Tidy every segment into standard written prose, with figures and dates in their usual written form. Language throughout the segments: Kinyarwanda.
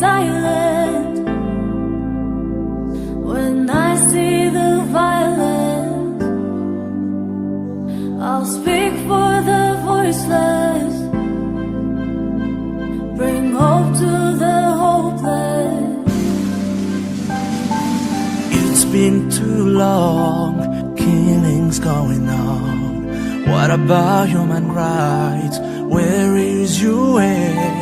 silent when I see the violence. I'll speak for the voiceless, bring hope to the hopeless. It's been too long, killings going on. What about human rights? Where is UN?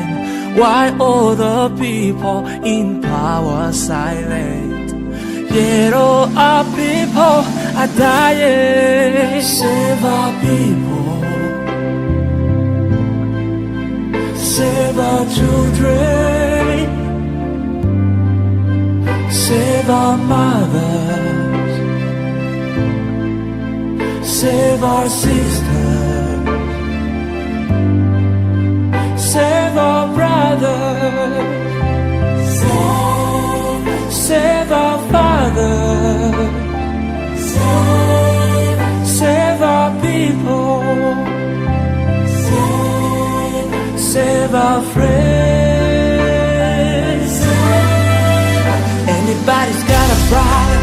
Why all the people in power silent? Yet all our people are dying. Save our people, save our children, save our mothers, save our sisters, save our brothers, save our fathers, save our people, save our friends. Anybody's got a brother,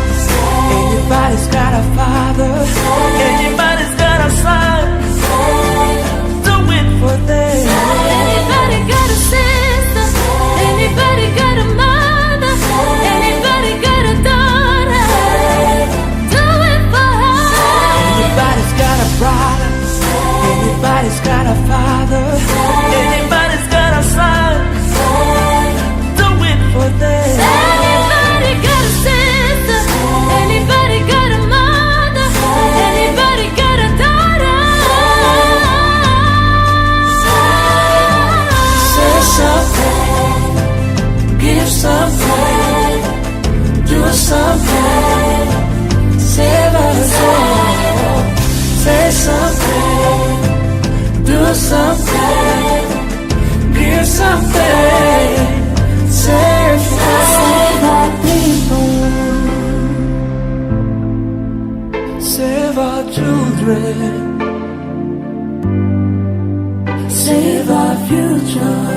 anybody's got a father, anybody's got a son. Do it for them. Anybody got a sister? Anybody got a mother? Anybody got a daughter? Do it for her. Anybody's got a brother, anybody's got a father, anybody's got a son. Do it for them. Anybody got a sister? Anybody got a mother? Anybody got a daughter? Say something, give something, do something, save us all. Say something, do something, give something, save our people, save our children, save our future.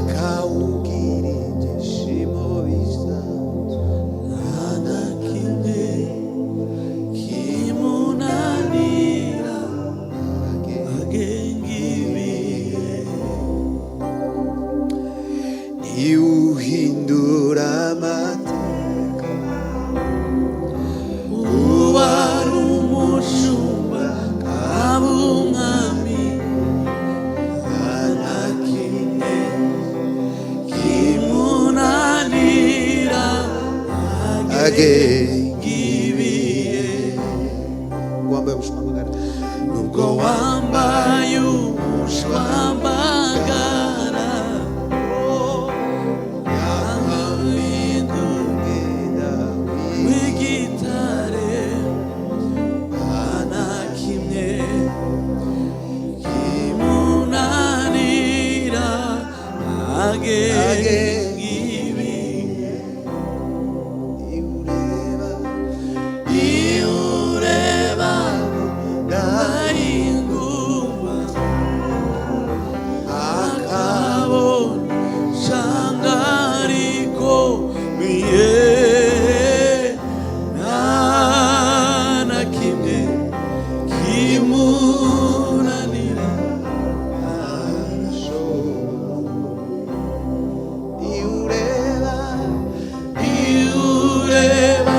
akawugira ibyishimo bisa nta kimwe kimunanira agenga ibihe niwuhindura amateka uba ari umushumba kaba umwami nta kimwe kimunanira agenga ibihe wambaye ubushwambagara nubwo wambaye ubushwambagara yahindurira w'igitare nta kimwe kimunanira agenga ibihe iyo ureba ndahingurwa akabona shanga ariko biye nta na kimwe kimunanira iyo ureba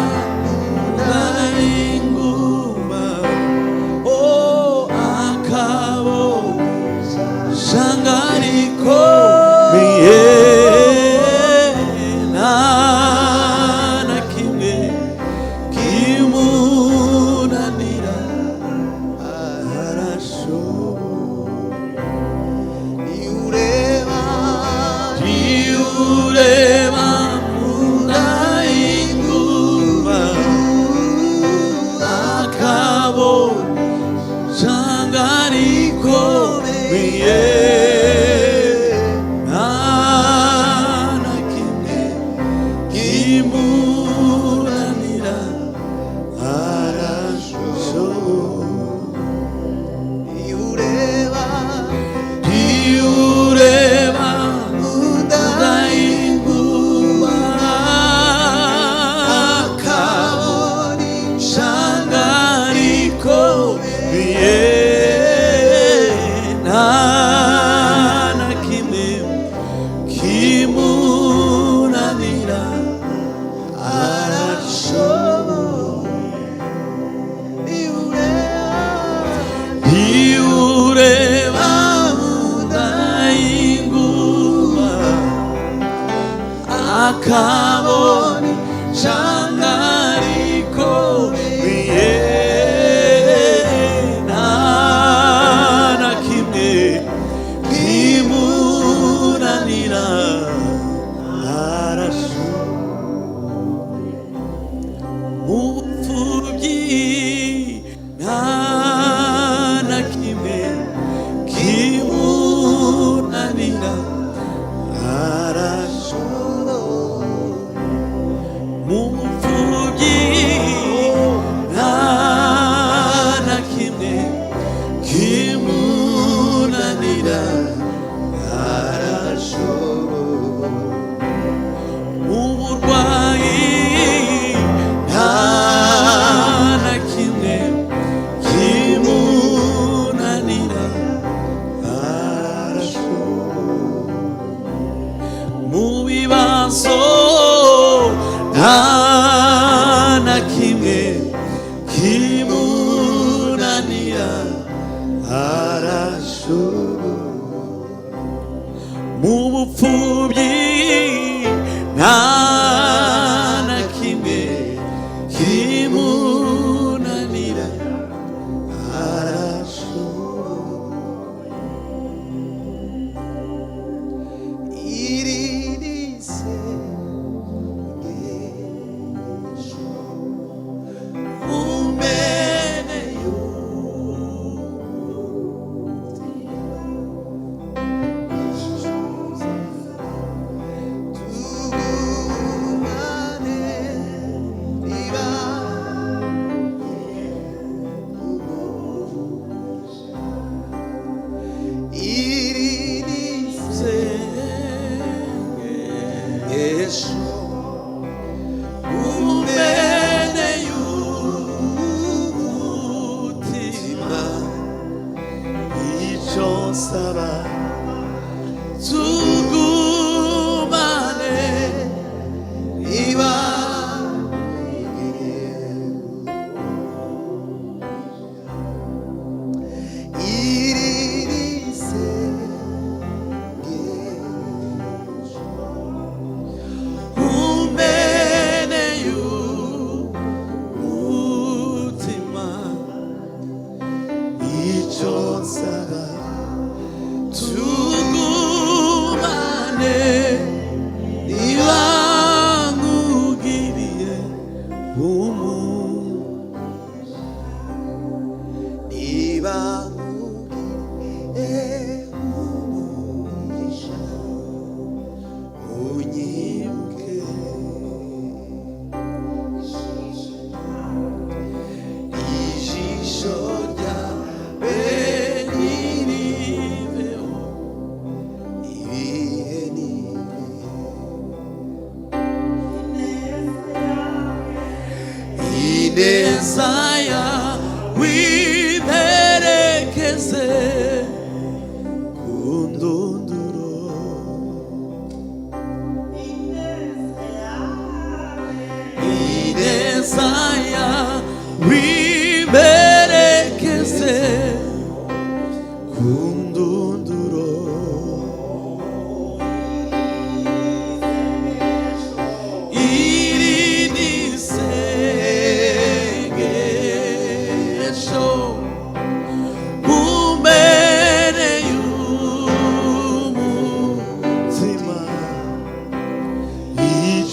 ndahingurwa akabona shanga ariko biye nta na kimwe kimunanira arashoboye iyo ureba ndahingurwa akabona shanga ariko biye nta na kimwe kimunanira arashoboye iyo ureba ndahingurwa akabona shanga ariko biye nta na kimwe kimunanira arashoboye iyo ureba ndahingurwa akabona shanga ariko biye nta na kimwe kimunanira arashoboye mu bupfubyi nta na kimwe kimunanira arashoboye mu bupfubyi nta na kimwe kimunanira arashoboye mu burwayi nta na kimwe kimunanira arashoboye mu bibazo nta na kimwe kimunanira arashoboye mu bupfubyi nta na kimwe kimunanira arashoboye iri risengesho umeneyo tuguhaye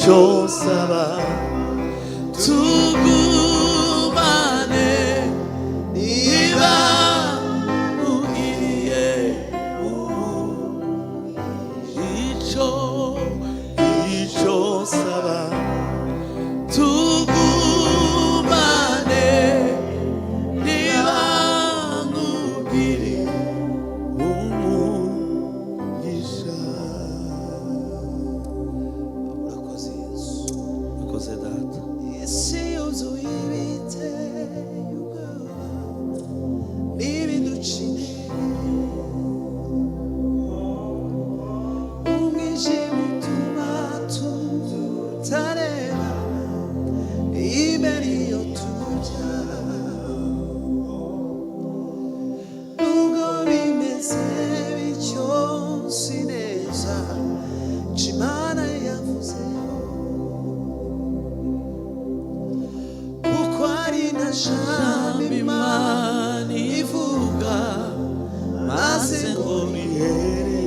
icyo saba tugumane niba ugiriye icyo saba tugumane niba ngugiriye umugisha. Urakoze Yesu, urakoze Data. Isi yuzuye ibiteye ubwoba n'ibiduca intege, umwijima utuma tutareba imbere iyo tujya, nubwo bimeze bityo si neza icyo Imana yavuze, kuko ari nta jambo Imana ivuga maze ngo rihere.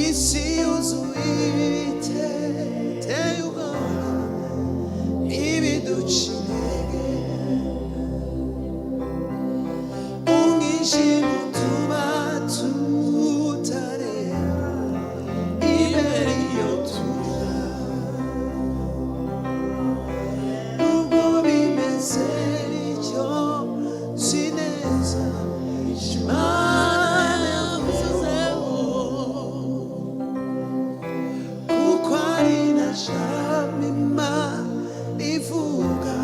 Isi yuzuye ibiteye ubwoba n'ibiduca intege, umwijima utuma tutareba imbere iyo tujya, nubwo bimeze bityo si neza icyo Imana yavuzeho, kuko ari nta jambo Imana ivuga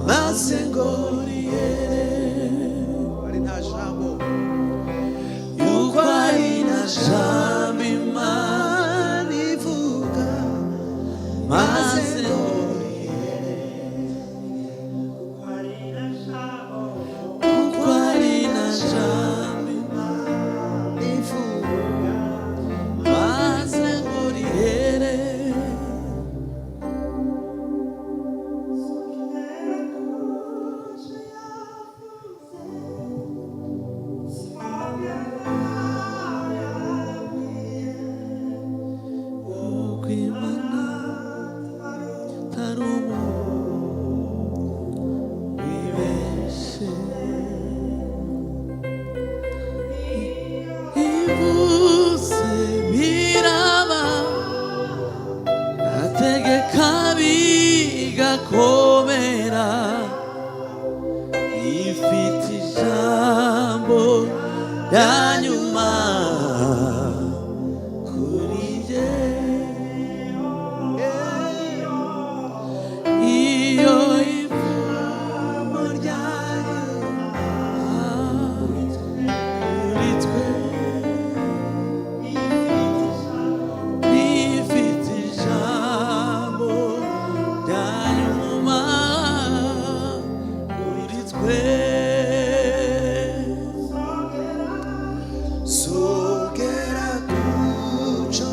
maze ngo rihere. Ari nta jambo, yuko ari nta jambo Imana ivuga maze ngo rihere, kuko ari nta jambo Imana ivuga maze ngo rihere. Uko Imana atari umuntu wibeshye, ivuze biraba, ategeka bigakomera, ifite ijambo rya nyuma kuri jye. Iyo ijambo rya nyuma kuri twe, rifite ijambo rya nyuma kuri twe. Sogera kuco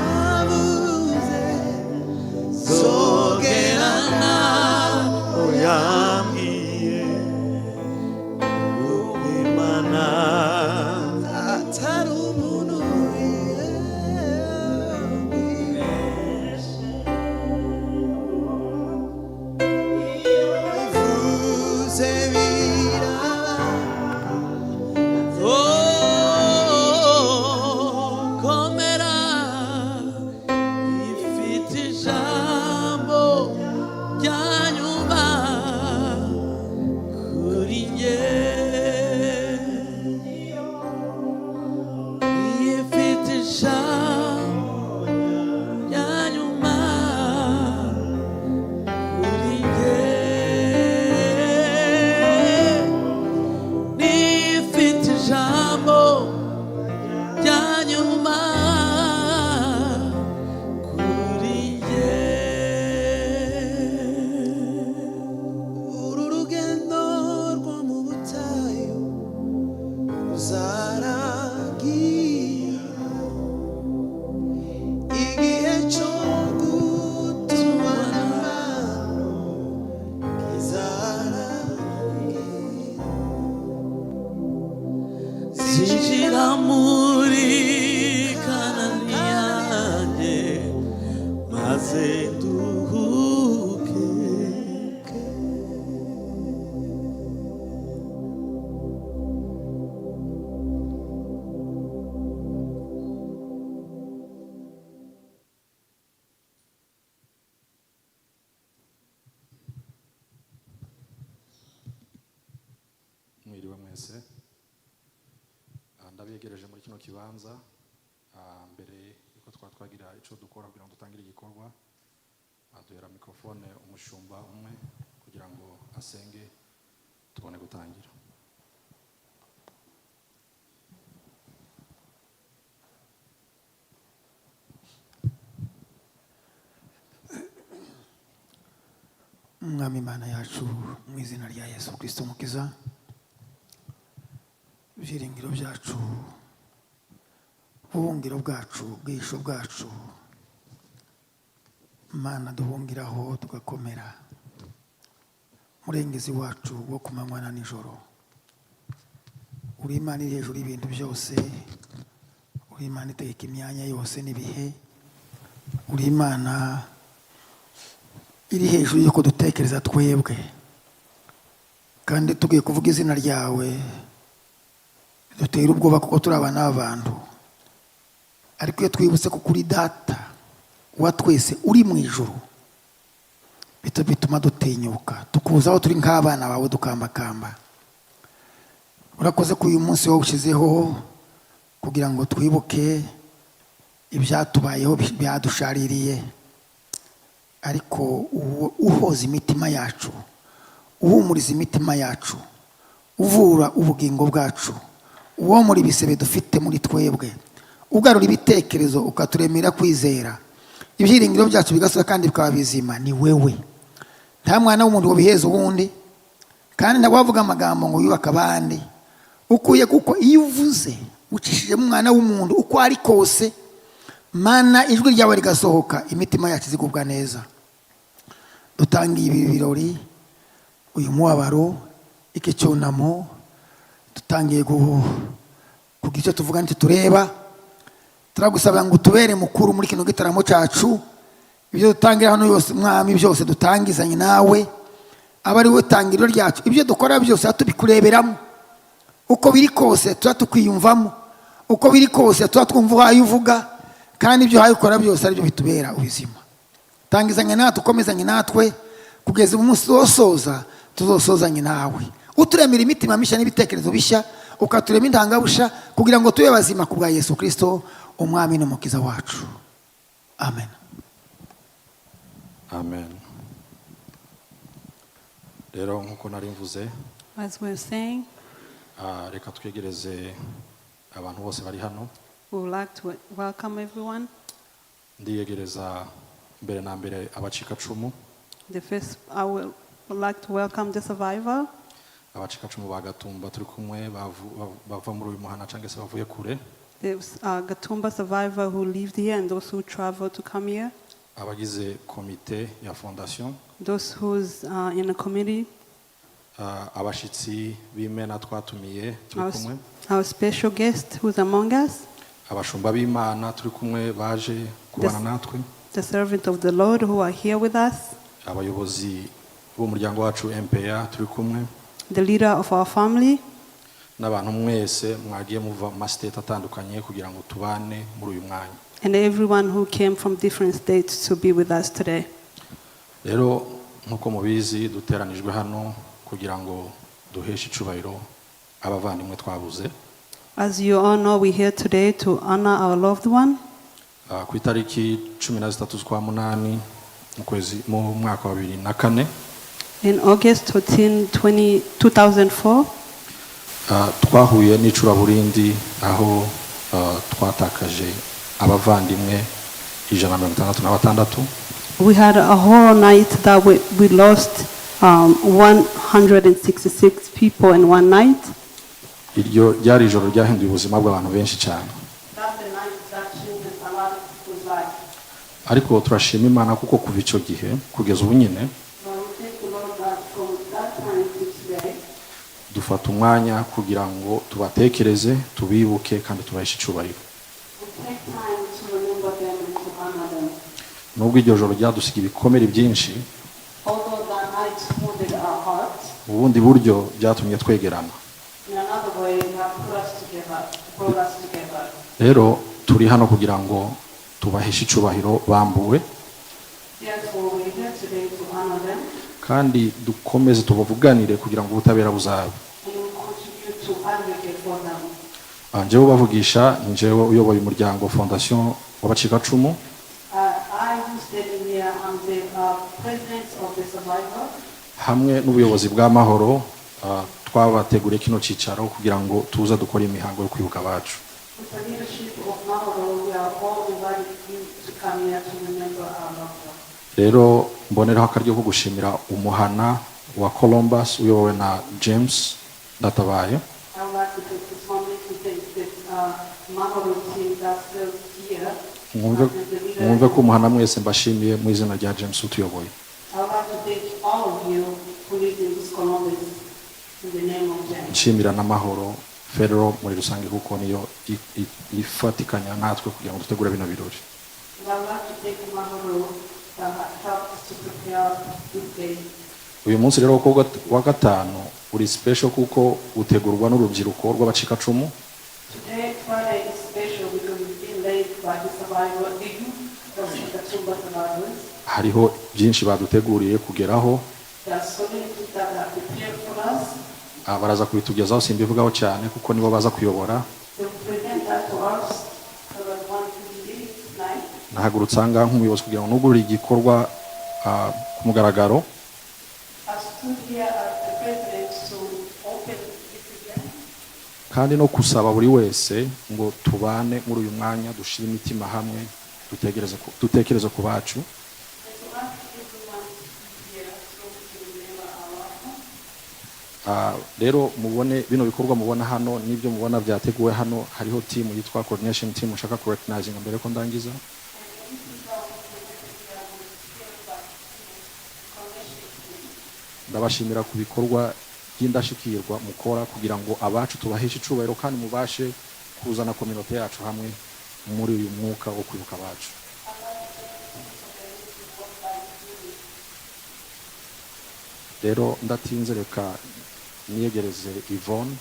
navuze, sogera naho yambwiye, uko Imana atari umuntu ivuze biraba. Komera, ifite ijambo rya nyuma kuri njye, ifite ijambo rya nyuma kuri njye, ifite ijambo rya nyuma kuri njye. Uru rugendo rwo mu butayu ruzarangira, igihe cyo gutumana amano kizarangira, zinjira muri Kananiya maze nduhuke. Mwiriwe mwese, ndabegereje muri kino kibanza mbere yuko twagira ico dukora kugira ngo dutangire igikorwa. Duhera mikrofone umushumba umwe kugira ngo asenge tubone gutangira. Mwami Imana yacu mu izina rya Yesu Kristo mukiza, byiringiro byacu, ubuhungiro bwacu, ubwisho bwacu, Mana duhungiraho tugakomera, murengezi wacu wo ku manywa na nijoro. Uri Imana iri hejuru y'ibintu byose, uri Imana itegeka imyanya yose n'ibihe, uri Imana iri hejuru yuko dutekereza twebwe, kandi tugiye kuvuga izina ryawe dutera ubwoba kuko turi abana b'abantu. Ariko iyo twibutse ko kuri data wa twese uri mu ijuru, bituma dutinyuka tukuzaho turi nk'abana bawe dukambakamba. Urakoze ko uyu munsi wawushyizeho kugira ngo twibuke ibyatubayeho byadushaririye, ariko uhoza imitima yacu, uhumuriza imitima yacu, uvura ubugingo bwacu, uwo muri bisebe dufite muri twebwe, ugarura ibitekerezo ukaturemera kwizera, ibyiringiro byacu bigasura kandi bikaba bizima. Ni wewe, nta mwana w'umuntu wabiheza uwundi, kandi ntabwo wavuga amagambo ngo yubaka abandi. Ukuye kuko iyo uvuze ucishije mu mwana w'umuntu uko ari kose, Mana ijwi ryawe rigasohoka, imitima yacu zigubwa neza. Dutangiye ibi birori, uyu mubabaro, iki cyunamo, dutangiye kugira icyo tuvuga n'icyo tureba. Turagusaba ngo tubere mukuru muri kino gitaramo cyacu. Ibyo dutangira hano yose Mwami, byose dutangizanye nawe, aba ari we tangiriro ryacu. Ibyo dukora byose tubikureberamo, uko biri kose tuba tukwiyumvamo, uko biri kose tuba twumva uhaye uvuga, kandi ibyo uhaye ukora byose ari byo bitubera ubuzima. Tangizanye natwe, ukomezanye natwe kugeza umunsi wosoza, tuzosozanye nawe. Uturemera imitima mishya n'ibitekerezo bishya, ukaturema intangabusha kugira ngo tube bazima ku bwa Yesu Kristo umwami n'umukiza wacu. Amen. Amen. Rero nkuko nari mvuze, As we're saying, reka twegereze abantu bose bari hano. we would like to welcome everyone. Ndiyegereza mbere na mbere abacikacumu. The first, I would like to welcome the survivor. Abacikacumu ba Gatumba turi kumwe bava muri uyu muhana cyangwa se bavuye kure. The GATUMBA survivor who lived here and those who traveled to come here. Abagize komite ya fondation. Those who's in a committee. Abashitsi b'Imana twatumiye turi kumwe. Our special guest who's among us. Abashumba b'Imana turi kumwe baje kubana natwe. The servant of the Lord who are here with us. Abayobozi b'umuryango wacu MPA turi kumwe. The leader of our family. N'abantu mwese mwagiye muva mu state atandukanye kugira ngo tubane muri uyu mwanya. And everyone who came from different states to be with us today. Rero nkuko mubizi duteranijwe hano kugira ngo duheshe icubahiro abavandimwe twabuze. As you all know, we're here today to honor our loved one. Ku itariki 13 z'ukwa munani mu mwaka wa 2004. In August 14, 2004, twahuye n'icuraburindi aho twatakaje abavandimwe 166. we had a whole night that we lost 166 people in one night. Iryo ryari ijoro ryahinduye ubuzima bw'abantu benshi cyane. Ariko turashima Imana kuko kuva icyo gihe kugeza ubu nyine dufata umwanya kugira ngo tubatekereze, tubibuke kandi tubaheshe icubahiro. nubwo iryo joro ryadusiga ibikomere byinshi, although that night wounded our hearts, ubundi buryo byatumye twegerana. in another way, God put us together, brought us together. Rero turi hano kugira ngo tubaheshe icubahiro bambuwe, Therefore, we're here today to honor them, kandi dukomeze tubavuganire kugira ngo ubutabera buzabe. and we continue to advocate for them. Njyewe ubavugisha, njyewe uyoboye umuryango Fondation w'abacikacumu, I who stand here, I'm the president of the survivor. hamwe n'ubuyobozi bw'amahoro. Twabateguriye kino cyicaro kugira ngo tuze dukora imihango yo kwibuka abacu. With the leadership of Mahoro, we are all invited to come here to remember our loved ones. Rero mboneraho akaryo ko gushimira umuhana wa Columbus uyobowe na James Ndatabaye. I would like to take this moment to thank the Mahoro team that serves here. Mwumve ko umuhana mwese mbashimiye mu izina rya James utuyoboye. I would like to thank all of you who live in this Columbus in the name of James. Nshimira n'amahoro Federal muri rusange kuko niyo ifatikanya natwe kugira ngo dutegure bino birori. And I would like to thank Mahoro that helped us to prepare this day. Uyu munsi rero wa gatanu uri special kuko utegurwa n'urubyiruko rw'abacikacumu. Today, Friday is special because it's been led by the survivor, the youth of GATUMBA survivors. Hariho byinshi baduteguriye kugeraho. There are so many things that are prepared for us. Baraza kubitugezaho simbivugaho cyane kuko nibo baza kuyobora. They will present that to us. So that one can lead tonight. Nahagurutse aha nk'umuyobozi kugira ngo nugurure igikorwa ku mugaragaro. I stood here as the president to open this event. Kandi no kusaba buri wese ngo tubane muri uyu mwanya dushire imitima hamwe dutekereze ku bacu. Rero mubone bino bikorwa mubona hano n'ibyo mubona byateguwe hano, hariho team yitwa coordination team ushaka ku recognize mbere ko ndangiza. Ndabashimira ku bikorwa by'indashikirwa mukora kugira ngo abacu tubaheshe icubahiro kandi mubashe kuzana community yacu hamwe muri uyu mwuka wo kwibuka abacu. Rero ndatinze reka niyegereze Yvonne.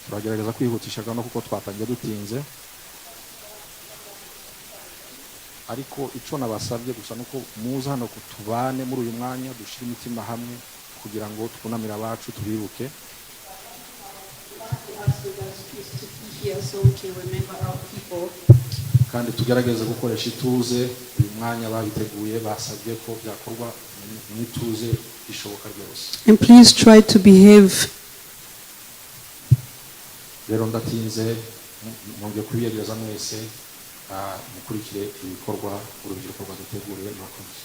Turagerageza kwihutisha no kuko twatangiye dutinze, ariko icyo nabasabye gusa nuko muza hano kutubane muri uyu mwanya dushire imitima hamwe kugira ngo twunamire abacu tubibuke. Kandi tugerageze gukoresha ituze. Uyu mwanya babiteguye basabye ko byakorwa n'ituze ishoboka ryose. And please try to behave. Rero ndatinze nongeye kubiyegereza mwese mukurikire ibikorwa urubyiruko rwaduteguriye. Murakoze.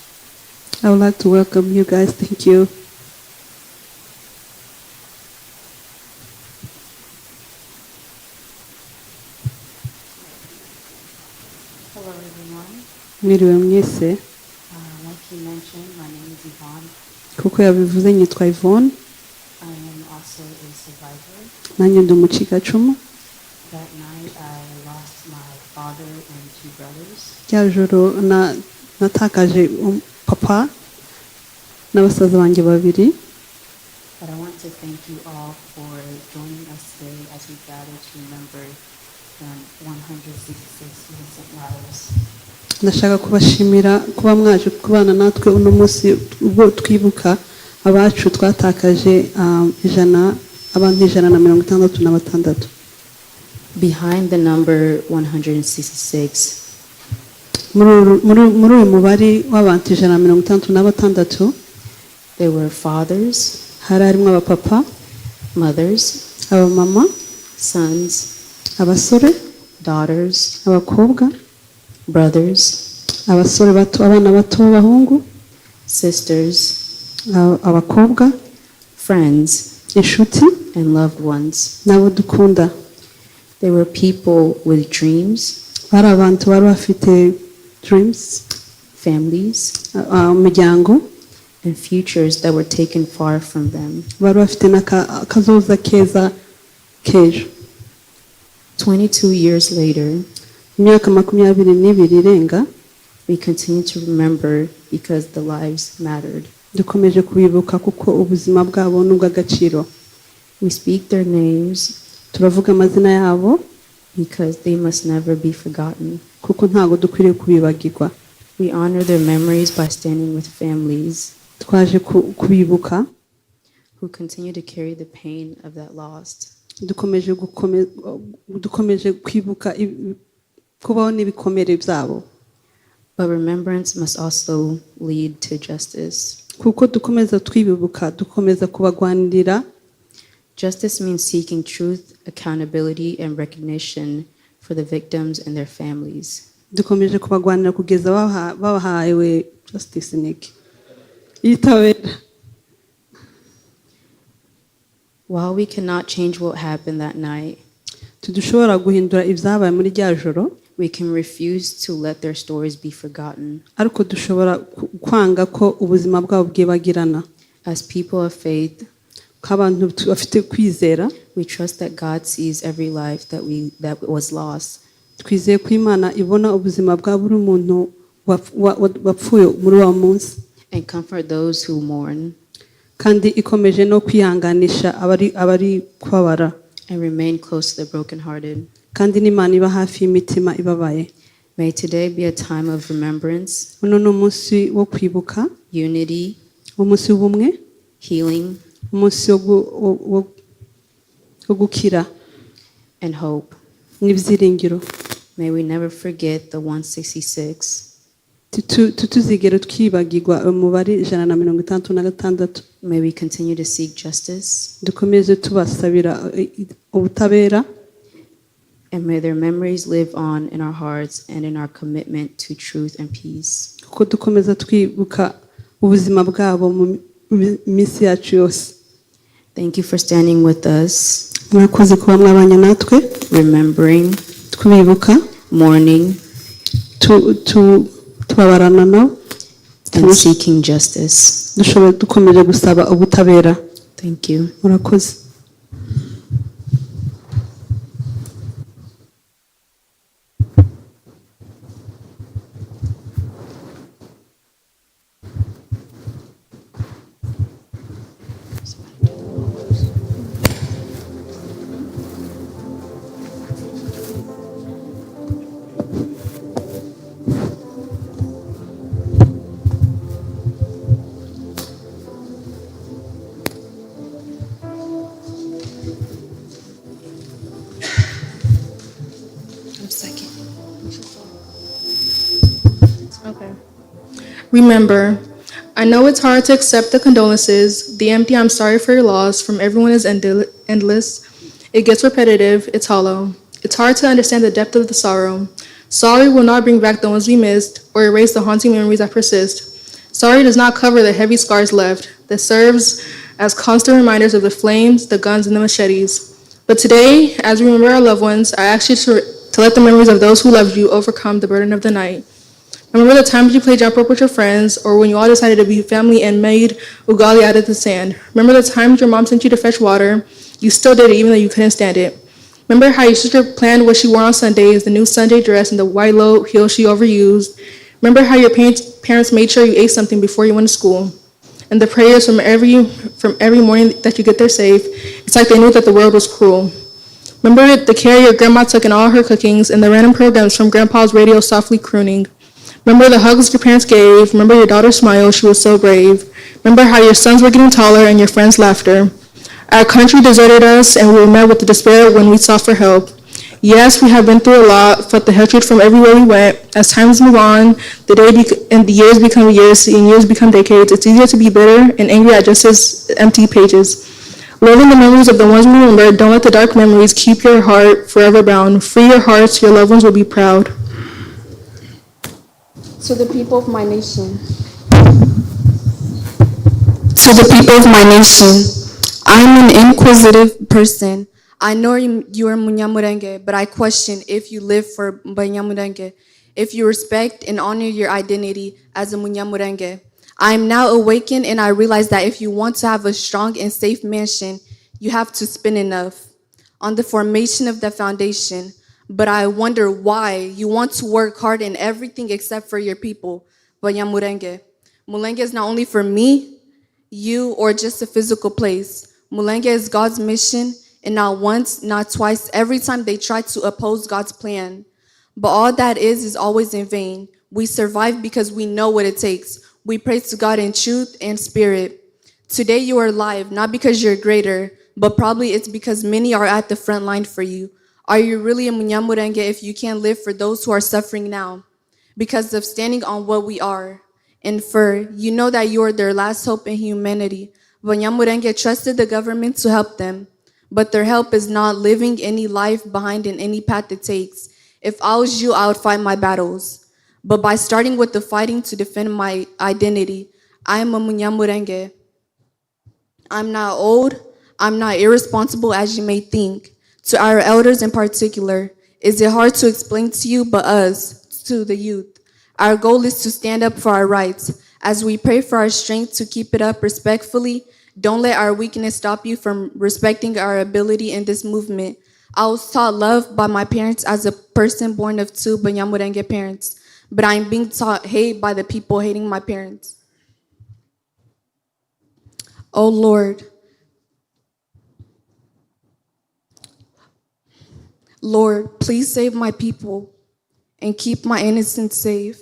I would like to welcome you guys. Thank you. Hello everyone. Mwiriwe mwese. Like you mentioned, my name is Yvonne. Kuko yabivuze nyitwa Yvonne. I am also a survivor. Nanjye ndi umucikacumu. That night I lost my father and two brothers. Rya joro natakaje papa n'abasaza banjye babiri. But I want to thank you all for joining us today as we gather to remember the 166 innocent lives. Ndashaka kubashimira kuba mwaje kubana natwe uno munsi ubwo twibuka abacu twatakaje abantu 166. Behind the number 166, muri uyu mubare w'abantu 166 there were fathers, hari harimo abapapa, mothers, abamama, sons, abasore, daughters, abakobwa, brothers, abasore bato, abana bato b'abahungu, sisters, abakobwa, friends, inshuti, and loved ones. n'abo dukunda. There were people with dreams, bari abantu bari bafite dreams, families, umuryango, and futures that were taken far from them. bari bafite n'akazoza keza k'ejo. 22 years later, imyaka 22 irenga, we continue to remember because the lives mattered. dukomeje kubibuka kuko ubuzima bwabo n'ubw'agaciro. We speak their names Turavuga amazina yabo because they must never be forgotten. kuko ntago dukwiriye kubibagirwa. We honor their memories by standing with families Twaje kubibuka, who continue to carry the pain of that loss. dukomeje kwibuka kubaho n'ibikomere byabo, But remembrance must also lead to justice. kuko dukomeza twibuka dukomeza kubagwanirira. Justice means seeking truth, accountability, and recognition for the victims and their families. Dukomeje kubagwanira kugeza babahawe justice niki itabera. While we cannot change what happened that night, Tudushobora guhindura ibyabaye muri rya joro, we can refuse to let their stories be forgotten. ariko dushobora kwanga ko ubuzima bwabo bwibagirana. As people of faith, Nk'abantu bafite kwizera, we trust that God sees every life that was lost. twizeye ko Imana ibona ubuzima bwa buri muntu wapfuye muri wa munsi, And comfort those who mourn kandi ikomeje no kwihanganisha abari kubabara, and remain close to the brokenhearted. kandi n'Imana iba hafi y'imitima ibabaye. May today be a time of remembrance, Uno ni umunsi wo kwibuka, unity, umunsi w'ubumwe, healing, umunsi wo gukira and hope. n'ibyiringiro. May we never forget the 166. Tutuzigere twibagirwa umubare 166. May we continue to seek justice, Dukomeze tubasabira ubutabera, and may their memories live on in our hearts and in our commitment to truth and peace. kuko dukomeza twibuka ubuzima bwabo mu minsi yacu yose. Thank you for standing with us, Mwakoze kuba mwabanye natwe, remembering, twibuka, mourning, tubabarana nabo, and seeking justice. dukomeje gusaba ubutabera. Thank you. Murakoze. Okay. Remember, I know it's hard to accept the condolences. The empty I'm sorry for your loss from everyone is endless. It gets repetitive. It's hollow. It's hard to understand the depth of the sorrow. Sorry will not bring back the ones we missed or erase the haunting memories that persist. Sorry does not cover the heavy scars left that serves as constant reminders of the flames, the guns, and the machetes. But today, as we remember our loved ones, I ask you to let the memories of those who loved you overcome the burden of the night. Remember the times you played jump rope with your friends, or when you all decided to be family and made ugali out of the sand. Remember the times your mom sent you to fetch water. You still did it even though you couldn't stand it. Remember how your sister planned what she wore on Sundays, the new Sunday dress and the white low heels she overused. Remember how your parents made sure you ate something before you went to school. And the prayers from every morning that you get there safe. It's like they knew that the world was cruel. Remember the care your grandma took in all her cookings and the random programs from grandpa's radio softly crooning. Remember the hugs your parents gave. Remember your daughter's smile, she was so brave. Remember how your sons were getting taller and your friends' laughter. Our country deserted us and we were met with the despair when we sought for help. Yes, we have been through a lot, felt the hatred from everywhere we went. As times move on, and the years become years, and years become decades, it's easier to be bitter and angry at just as empty pages. Live in the memories of the ones we remember. Don't let the dark memories keep your heart forever bound. Free your hearts, your loved ones will be proud. To the people of my nation. To the people of my nation, I'm an inquisitive person. I know you are Munyamurenge, but I question if you live for Banyamurenge, if you respect and honor your identity as a Munyamurenge. I am now awakened and I realize that if you want to have a strong and safe mansion, you have to spend enough. On the formation of the foundation, but I wonder why you want to work hard in everything except for your people. Banyamulenge. Mulenge is not only for me, you, or just a physical place. Mulenge is God's mission, and not once, not twice, every time they try to oppose God's plan. But all that is always in vain. We survive because we know what it takes. We pray to God in truth and spirit. Today you are alive, not because you're greater, but probably it's because many are at the front line for you. Are you really a Munyamurenge if you can't live for those who are suffering now? Because of standing on what we are. And for, you know that you are their last hope in humanity. Munyamurenge trusted the government to help them, but their help is not living any life behind in any path it takes. If I was you, I would fight my battles. But by starting with the fighting to defend my identity, I am a Munyamurenge. I'm not old, I'm not irresponsible as you may think. To our elders in particular, is it hard to explain to you, but us, to the youth? Our goal is to stand up for our rights. As we pray for our strength to keep it up respectfully, don't let our weakness stop you from respecting our ability in this movement. I was taught love by my parents as a person born of two Banyamurenge parents, but I'm being taught hate by the people hating my parents. Oh Lord, Lord, please save my people and keep my innocence safe.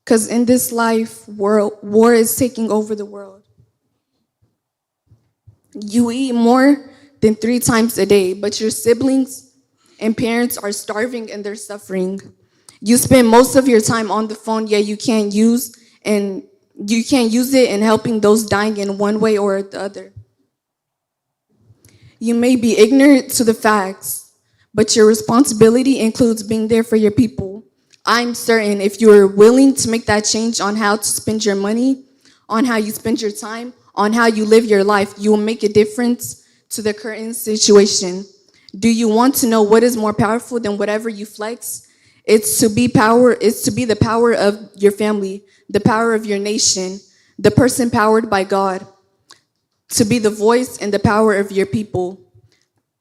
Because in this life, war is taking over the world. You eat more than 3 times a day, but your siblings and parents are starving and they're suffering. You spend most of your time on the phone, yet you can't use it in helping those dying in one way or the other. You may be ignorant to the facts, but your responsibility includes being there for your people. I'm certain if you are willing to make that change on how to spend your money, on how you spend your time, on how you live your life, you will make a difference to the current situation. Do you want to know what is more powerful than whatever you flex? It's to be the power of your family, the power of your nation, the person powered by God, to be the voice and the power of your people.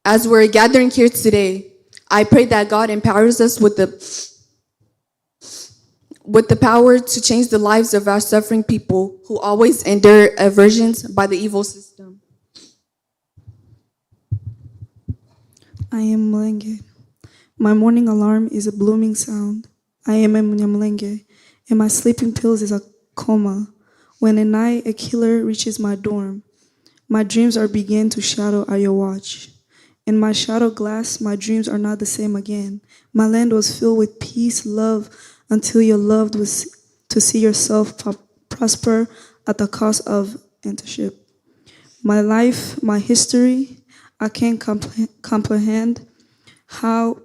As we're gathering here today, I pray that God empowers us with the power to change the lives of our suffering people who always endure aversions by the evil system. I am Mulenge. My morning alarm is a blooming sound. I am a Munyamulenge, and my sleeping pills is a coma. When at night a killer reaches my dorm, my dreams are begin to shadow IWACU. In my shadow glass, my dreams are not the same again. My land was filled with peace, love, until your loved was to see yourself prosper at the cost of internship. My life, my history, I can't comprehend how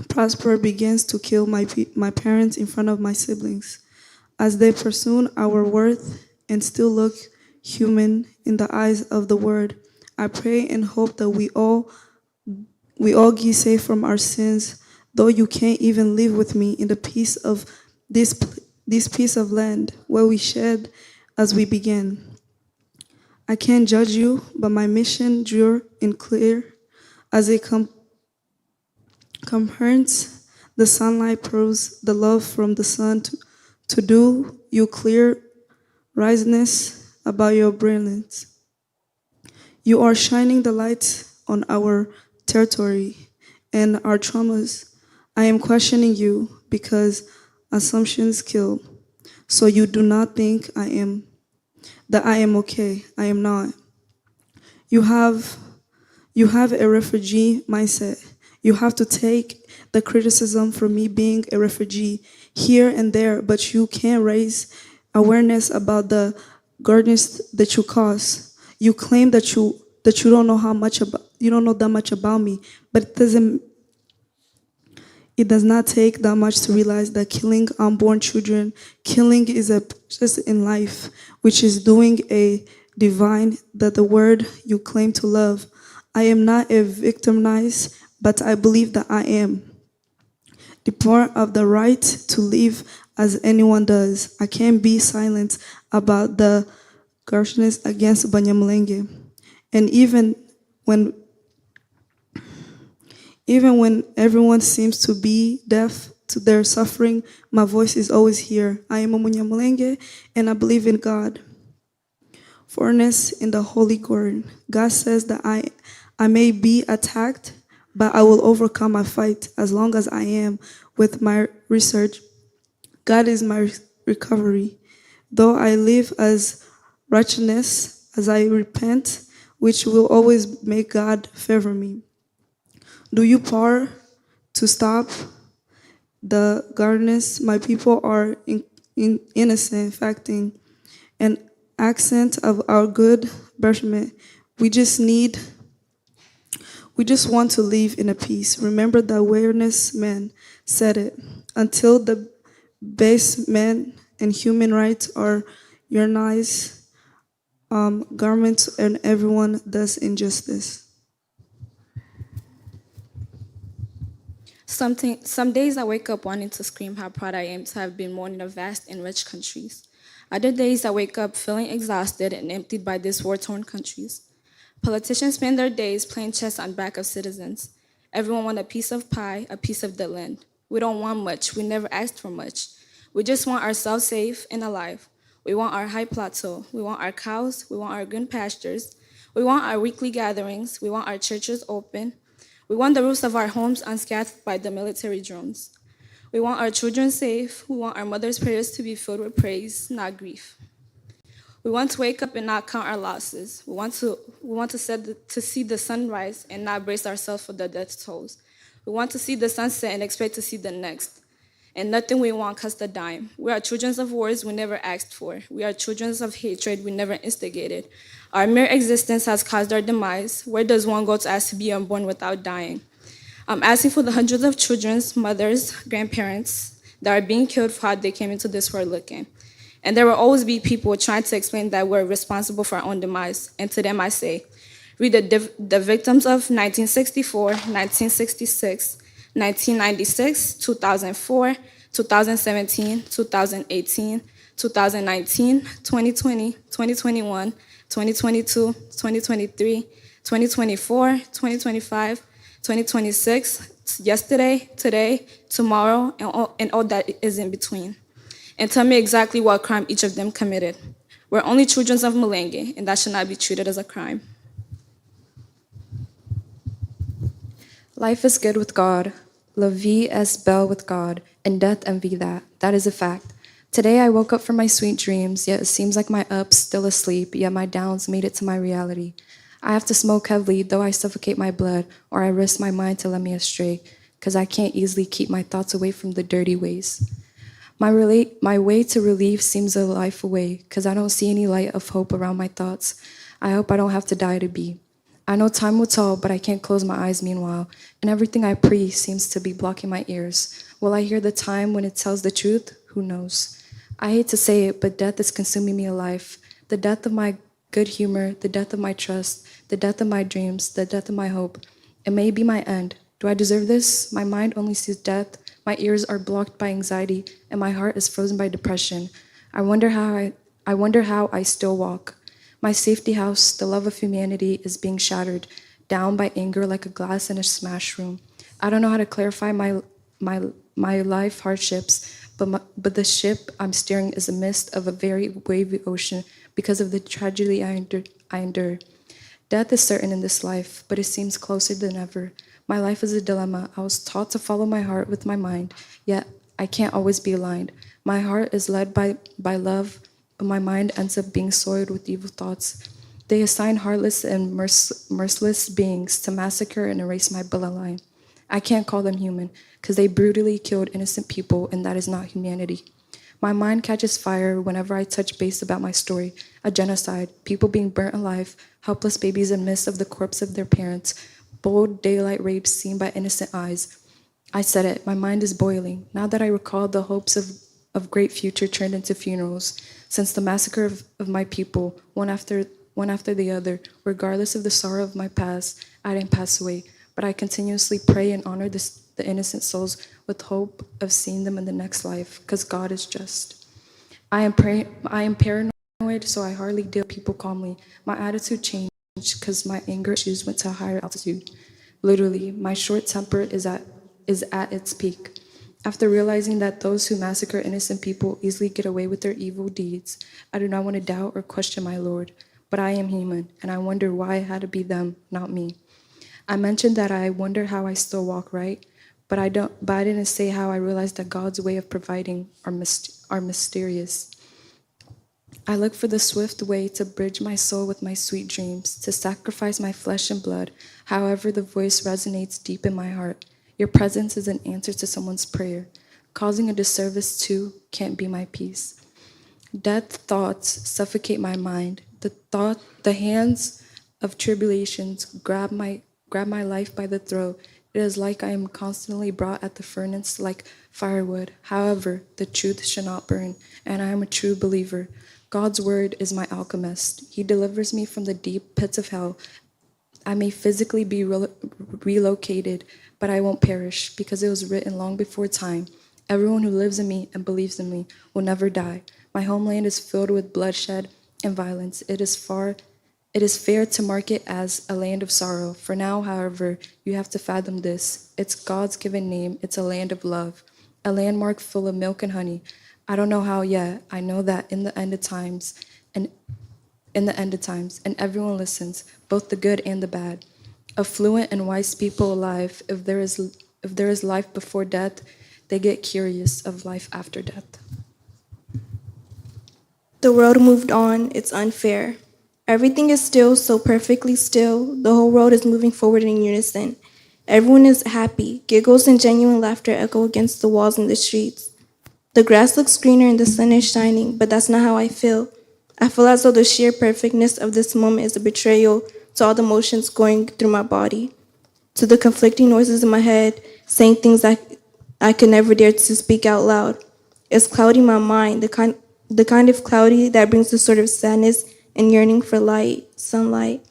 prosper begins to kill my parents in front of my siblings as they pursue our worth and still look human in the eyes of the world. I pray and hope that we all get safe from our sins, though you can't even live with me in the peace of this piece of land where we shed as we began. I can't judge you, but my mission drew and clear as it comprehends the sunlight proves the love from the sun to do you clear riseness about your brilliance. You are shining the light on our territory and our traumas. I am questioning you because assumptions kill. So you do not think that I am okay. I am not. You have a refugee mindset. You have to take the criticism for me being a refugee here and there, but you can't raise awareness about the gardens that you cause. You claim that you don't know that much about me, but it does not take that much to realize that killing unborn children, killing is a process in life, which is doing a divine that the word you claim to love. I am not a victimized, but I believe that I am. Deprived of the right to live as anyone does. I can't be silent about the harshness against Banyamulenge. And even Even when everyone seems to be deaf to their suffering, my voice is always here. I am a Munyamulenge and I believe in God. Foreigners in the Holy Word. God says that I may be attacked, but I will overcome my fight as long as I am with my research. God is my recovery. Though I live as righteousness, as I repent, which will always make God favor me. Do you power to stop the gardeners? My people are innocent, facting an accent of our good birthment. We just want to live in a peace. Remember the awareness man said it. Until the base men and human rights are unionized, governments and everyone does injustice. Some days I wake up wanting to scream how proud I am to have been born in a vast and rich countries. Other days I wake up feeling exhausted and emptied by these war-torn countries. Politicians spend their days playing chess on back of citizens. Everyone wants a piece of pie, a piece of the land. We don't want much. We never asked for much. We just want ourselves safe and alive. We want our high plateau. We want our cows. We want our green pastures. We want our weekly gatherings. We want our churches open. We want the roofs of our homes unscathed by the military drones. We want our children safe. We want our mothers' prayers to be filled with praise, not grief. We want to wake up and not count our losses. We want to see the sunrise and not brace ourselves for the death tolls. We want to see the sunset and expect to see the next. And nothing we want costs a dime. We are children of wars we never asked for. We are children of hatred we never instigated. Our mere existence has caused our demise. Where does one go to ask to be unborn without dying? I'm asking for the hundreds of children's mothers, grandparents that are being killed for how they came into this world looking. And there will always be people trying to explain that we're responsible for our own demise. And to them I say, read the victims of 1964, 1966, 1996, 2004, 2017, 2018, 2019, 2020, 2021, 2022, 2023, 2024, 2025, 2026, yesterday, today, tomorrow, and all that is in between. And tell me exactly what crime each of them committed. We're only children of Mulenge, and that should not be treated as a crime. Life is good with God. La vie est belle with God, and death envy that. That is a fact. Today I woke up from my sweet dreams, yet it seems like my ups still asleep, yet my downs made it to my reality. I have to smoke heavily, though I suffocate my blood, or I risk my mind to let me astray, because I can't easily keep my thoughts away from the dirty ways. My way to relief seems a life away, because I don't see any light of hope around my thoughts. I hope I don't have to die to be. I know time will tell, but I can't close my eyes meanwhile, and everything I pray seems to be blocking my ears. Will I hear the time when it tells the truth? Who knows? I hate to say it, but death is consuming me alive. The death of my good humor, the death of my trust, the death of my dreams, the death of my hope. It may be my end. Do I deserve this? My mind only sees death, my ears are blocked by anxiety, and my heart is frozen by depression. I wonder how I still walk. My safety house, the love of humanity, is being shattered down by anger like a glass in a smashed room. I don't know how to clarify my life hardships, but the ship I'm steering is a mist of a very wavy ocean because of the tragedy I endure. Death is certain in this life, but it seems closer than ever. My life is a dilemma. I was taught to follow my heart with my mind, yet I can't always be aligned. My heart is led by love, but my mind ends up being soiled with evil thoughts. They assign heartless and merciless beings to massacre and erase my bloodline. I can't call them human, because they brutally killed innocent people, and that is not humanity. My mind catches fire whenever I touch base about my story, a genocide, people being burnt alive, helpless babies in midst of the corpse of their parents, bold daylight rapes seen by innocent eyes. I said it, my mind is boiling, now that I recall the hopes of great future turned into funerals. Since the massacre of my people, one after the other, regardless of the sorrow of my past, I didn't pass away, but I continuously pray and honor the innocent souls with hope of seeing them in the next life, because God is just. I am paranoid, so I hardly deal with people calmly. My attitude changed because my anger issues went to a higher altitude. Literally, my short temper is at its peak. After realizing that those who massacre innocent people easily get away with their evil deeds, I do not want to doubt or question my Lord, but I am human, and I wonder why it had to be them, not me. I mentioned that I wonder how I still walk right, but I didn't say how I realized that God's way of providing are mysterious. I look for the swift way to bridge my soul with my sweet dreams, to sacrifice my flesh and blood. However, the voice resonates deep in my heart. Your presence is an answer to someone's prayer. Causing a disservice to can't be my peace. Death thoughts suffocate my mind. The hands of tribulations grab my life by the throat. It is like I am constantly brought at the furnace like firewood. However, the truth shall not burn, and I am a true believer. God's word is my alchemist. He delivers me from the deep pits of hell. I may physically be relocated, but I won't perish, because it was written long before time. Everyone who lives in me and believes in me will never die. My homeland is filled with bloodshed and violence. It is fair to mark it as a land of sorrow. For now, however, you have to fathom this. It's God's given name. It's a land of love, a landmark full of milk and honey. I don't know how yet. I know that in the end of times, and everyone listens, both the good and the bad. Affluent and wise people alive, if there is life before death, they get curious of life after death. The world moved on. It's unfair. Everything is still, so perfectly still. The whole world is moving forward in unison. Everyone is happy. Giggles and genuine laughter echo against the walls in the streets. The grass looks greener and the sun is shining, but that's not how I feel. I feel as though the sheer perfectness of this moment is a betrayal to all the emotions going through my body, to the conflicting noises in my head, saying things I could never dare to speak out loud. It's clouding my mind, the kind of cloudy that brings a sort of sadness and yearning for light, sunlight.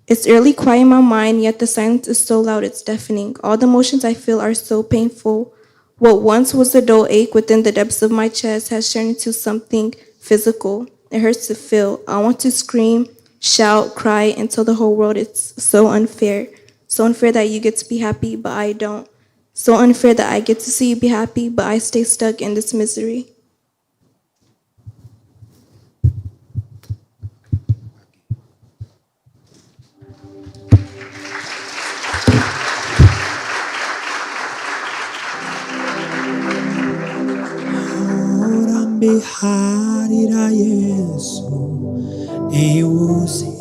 It's early quiet in my mind, yet the silence is so loud it's deafening. All the emotions I feel are so painful. What once was a dull ache within the depths of my chest has turned into something physical. It hurts to feel. I want to scream, shout, cry, and tell the whole world it's so unfair. So unfair that you get to be happy, but I don't. So unfair that I get to see you be happy, but I stay stuck in this misery. Biharira Yesu eusi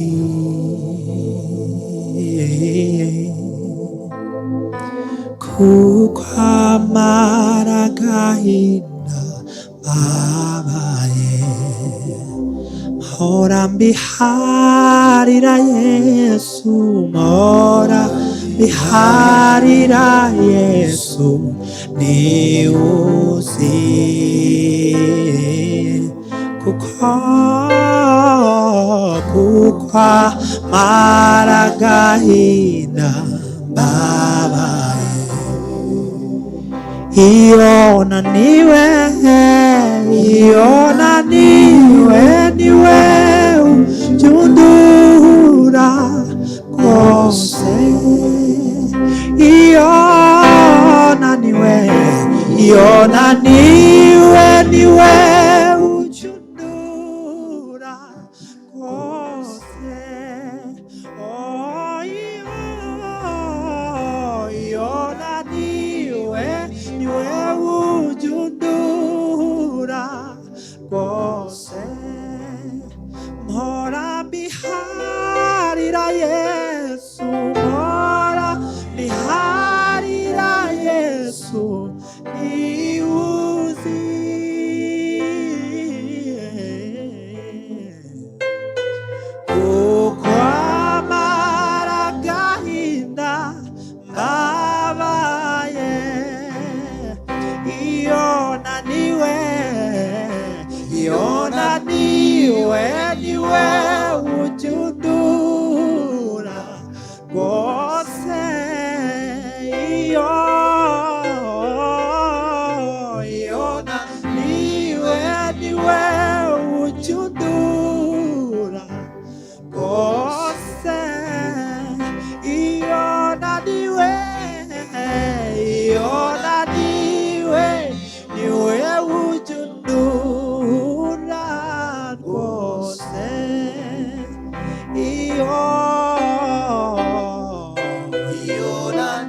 kukwamara gahinda babaye mora biharira Yesu mora biharira Yesu neusi kukwa maragahina babaye iona niwe niwe ujundura kose iona niwe niwe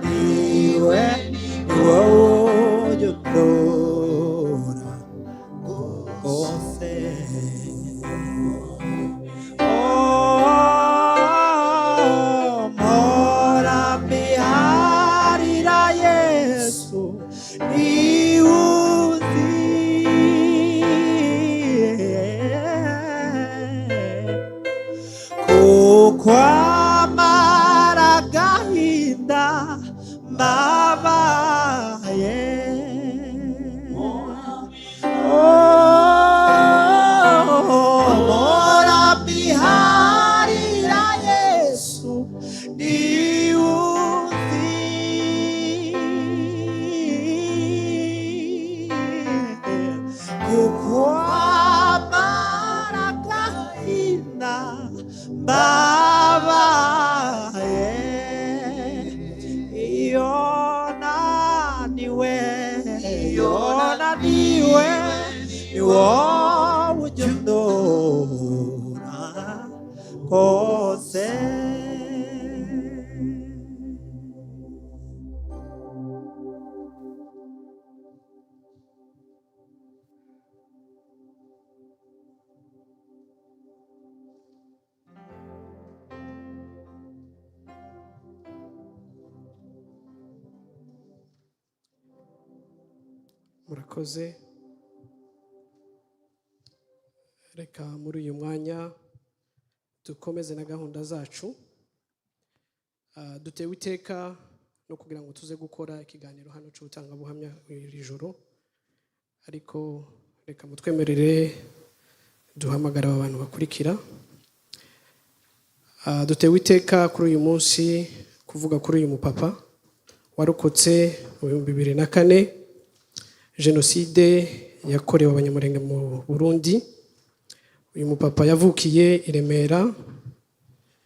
niwe ni wowe ujyondora rwose mpora mbiharira Yesu niwe uzi kuko amara agahinda mbabaye mpora mbiharira Yesu niwe uzi kuko amara agahinda mbabaye iyo naniwe ni wowe ujyondora rwose murakoze. Reka muri uyu mwanya dukomeze na gahunda zacu. Dutewe iteka no kugira ngo tuze gukora ikiganiro hano cy'ubutangabuhamya iri joro, ariko reka mutwemerere duhamagara abantu bakurikira. Dutewe iteka kuri uyu munsi kuvuga kuri uyu mupapa warokotse mu 2004 jenoside yakorewe abanyamurenge mu Burundi. Uyu mupapa yavukiye i Remera,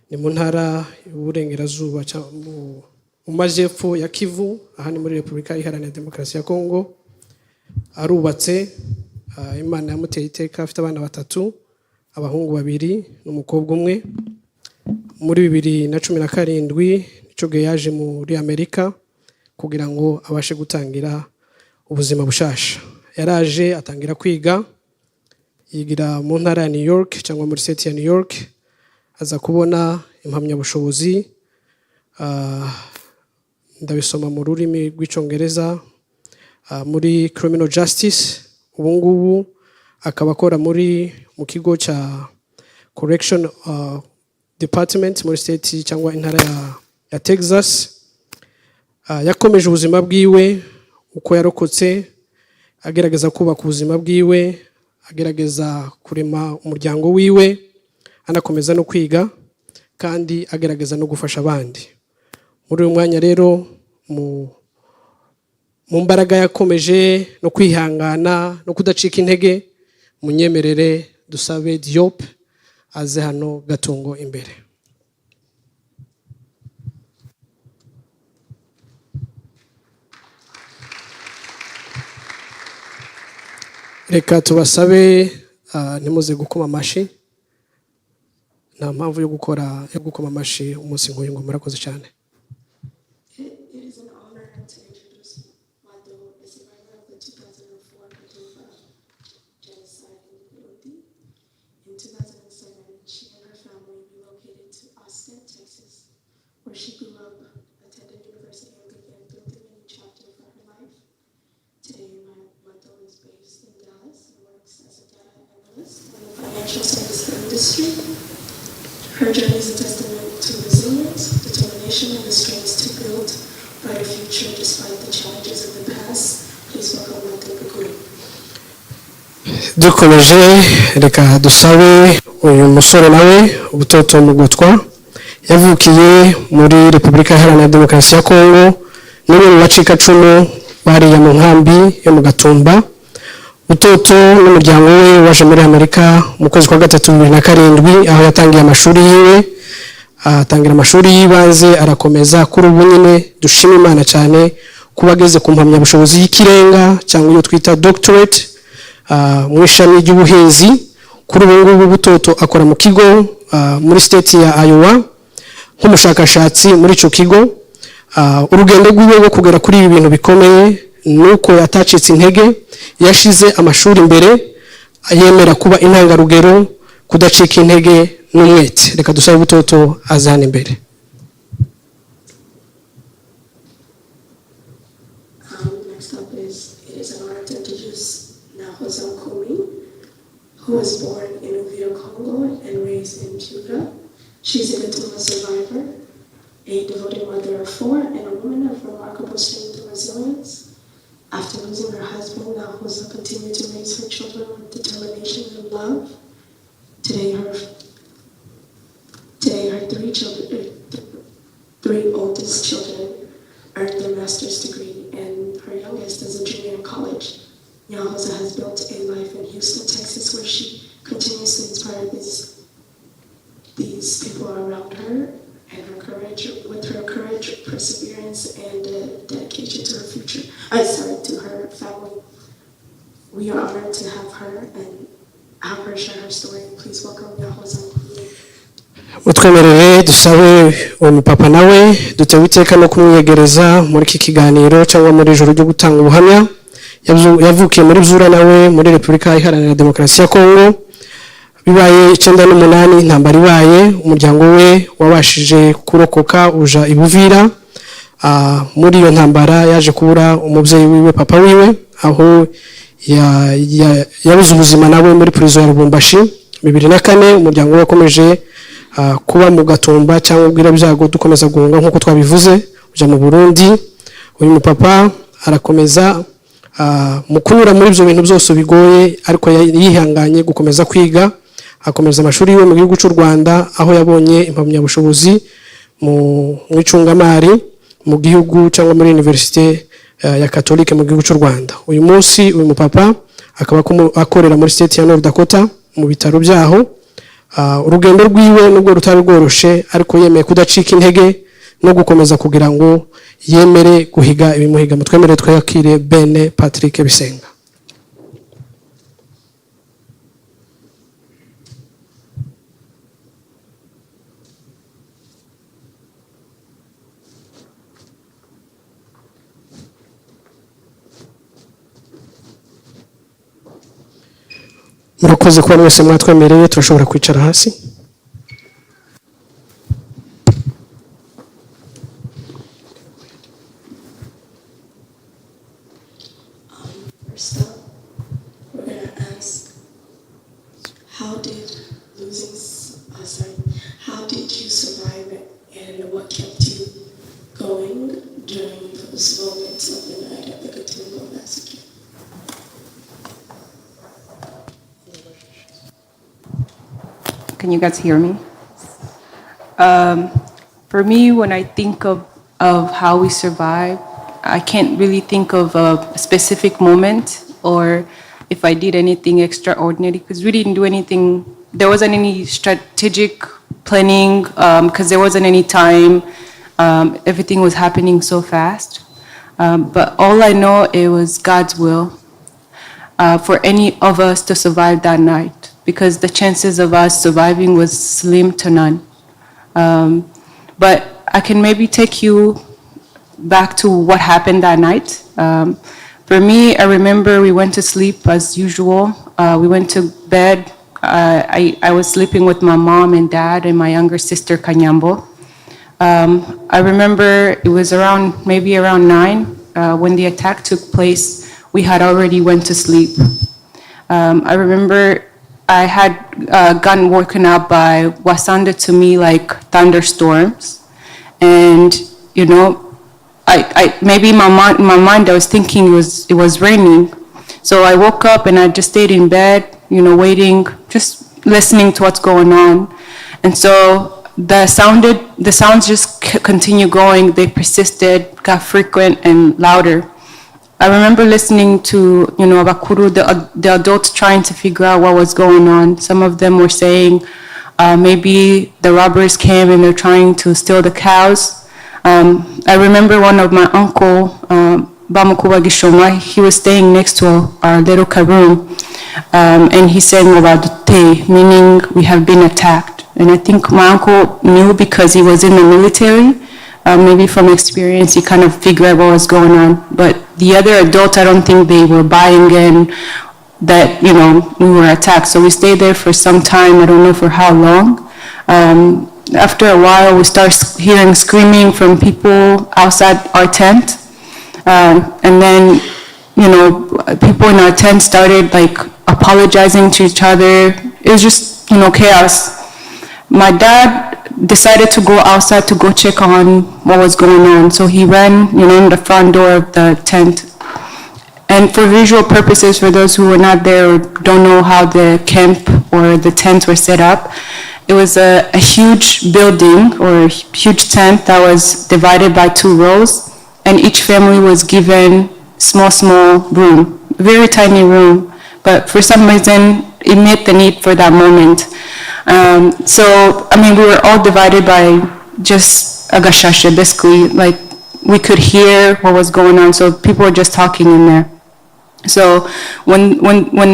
ni mu ntara y'uburengerazuba mu majyepfo ya Kivu, aha ni muri Repubulika Iharanira Demokarasi ya Kongo. Arubatse, Imana yamuteye iteka, afite abana 3, abahungu 2 n'umukobwa 1. Muri 2017 nicyo gihe yaje muri Amerika kugira ngo abashe gutangira ubuzima bushasha. Yaraje atangira kwiga, yigira mu ntara ya New York cyangwa muri state ya New York, aza kubona impamyabushobozi, ndabisoma mu rurimi rw'icyongereza, muri criminal justice. Ubu ngubu akaba akora mu kigo cya correction department muri state cyangwa intara ya Texas. Yakomeje ubuzima bwiwe uko yarokotse, agerageza kubaka ubuzima bwiwe, agerageza kurema umuryango wiwe, anakomeza no kwiga kandi agerageza no gufasha abandi. Muri uyu mwanya rero mu mbaraga yakomeje no kwihangana no kudacika intege, munyemerere dusabe Diop aze hano Gatungo imbere. Reka tubasabe ntimuze gukoma amashi, nta mpamvu yo gukoma amashi umunsi nk'uyu ngo murakoze cyane. Her journey is a testament to resilience, determination, and the strength to build a brighter future despite the challenges of the past. Please welcome Niba Kandi. Dukomeje, reka dusabe uyu musore nawe ubutoto mu gutwa. Yavukiye muri Repubulika Iharanira Demokarasi ya Kongo, n'umwe mu bacikacumu bariya mu nkambi yo mu Gatumba. Utoto n'umuryango we waje muri Amerika mu kwezi kwa 3 2007, aho yatangiye amashuri yiwe, atangira amashuri yibanze, arakomeza. Kuri ubu nyine dushima Imana cyane kuba ageze ku mpamyabushobozi y'ikirenga cyangwa iyo twita doctorate mu ishami ry'ubuhinzi. Kuri ubu ngubu Butoto akora mu kigo muri state ya Iowa nk'umushakashatsi muri ico kigo. urugendo rwiwe rwo kugera kuri ibi bintu bikomeye nuko yatacitse intege, yashize amashuri imbere, yemera kuba intangarugero, kudacika intege n'umwete. Reka dusabe Butoto azana imbere. Next up it is an honor to introduce Nahoza Kumi, who was born in Ufite, Congo and raised in Cuba. She's a GATUMBA survivor, a devoted mother of 4, and a woman of remarkable strength and resilience. After losing her husband, Nahoza continued to raise her children with determination and love. Today, her 3 oldest children earned their master's degree, and her youngest is a junior in college. Nahoza has built a life in Houston, Texas, where she continuously inspires these people around her, and with her courage, perseverance, and dedication to her future. To her family. We are honored to have her and have her share her story. Please welcome Nahoza. Utwemerere dusabe umupapa nawe dutewe iteka no kumwiyegereza muri iki kiganiro cyangwa muri ijoro ryo gutanga ubuhamya. Yavukiye muri Zura nawe muri Repubulika Iharanira Demokarasi ya Kongo. Bibaye 98 intambara ibaye, umuryango we wabashije kurokoka uja ibuvira. Muri iyo ntambara yaje kubura umubyeyi wiwe, papa wiwe, aho yabuze ubuzima nawe muri prison ya Lubumbashi. 2004 umuryango we wakomeje kuba mu Gatumba cyangwa ubwira byago dukomeza guhunga nkuko twabivuze uja mu Burundi. Uyu mupapa arakomeza mu kunyura muri ibyo bintu byose bigoye, ariko yihanganye gukomeza kwiga, akomeza amashuri yiwe mu gihugu cy'u Rwanda, aho yabonye impamyabushobozi mu icungamari mu gihugu cyangwa muri Université ya Catholique mu gihugu cy'u Rwanda. Uyu munsi uyu mupapa akaba akorera muri state ya North Dakota mu bitaro byaho. Urugendo rwiwe nubwo rutari rworoshe, ariko yemeye kudacika intege no gukomeza kugira ngo yemere guhiga ibimuhiga. Mutwemere twakire Bene Patrick Bisenga. Murakoze kuba mwese mwatwemereye, turashobora kwicara hasi. First up, we're going to ask, how did you survive it, and what kept you going during those moments of the night of the GATUMBA massacre? Can you guys hear me? For me, when I think of how we survived, I can't really think of a specific moment or if I did anything extraordinary, because we didn't do anything. There wasn't any strategic planning because there wasn't any time. Everything was happening so fast. But all I know, it was God's will for any of us to survive that night, because the chances of us surviving was slim to none. But I can maybe take you back to what happened that night. For me, I remember we went to sleep as usual. We went to bed. I was sleeping with my mom and dad and my younger sister, Kanyambo. I remember it was maybe around 9 when the attack took place. We had already went to sleep. I remember I had gotten woken up by what sounded to me like thunderstorms. And, you know, maybe in my mind I was thinking it was raining. So I woke up and I just stayed in bed, you know, waiting, just listening to what's going on. And so the sounds just continue going. They persisted, got frequent and louder. I remember listening to, you know, Abakuru, the adults trying to figure out what was going on. Some of them were saying maybe the robbers came and they're trying to steal the cows. I remember one of my uncle, Bamukuba Gishoma, he was staying next to our little room, and he said Mubadute, meaning we have been attacked. And I think my uncle knew because he was in the military. maybe from experience, you kind of figure out what was going on. But the other adults, I don't think they were buying in that, you know, we were attacked. So we stayed there for some time, I don't know for how long. After a while, we start hearing screaming from people outside our tent. And then, you know, people in our tent started like apologizing to each other. It was just, you know, chaos. My dad decided to go outside to go check on what was going on. So he ran, you know, in the front door of the tent. And for visual purposes, for those who were not there or don't know how the camp or the tents were set up, it was a huge building or a huge tent that was divided by 2 rows, and each family was given small room, very tiny room, but for some reason it met the need for that moment. So, I mean, we were all divided by just a gashasha, basically, like we could hear what was going on, so people were just talking in there. So when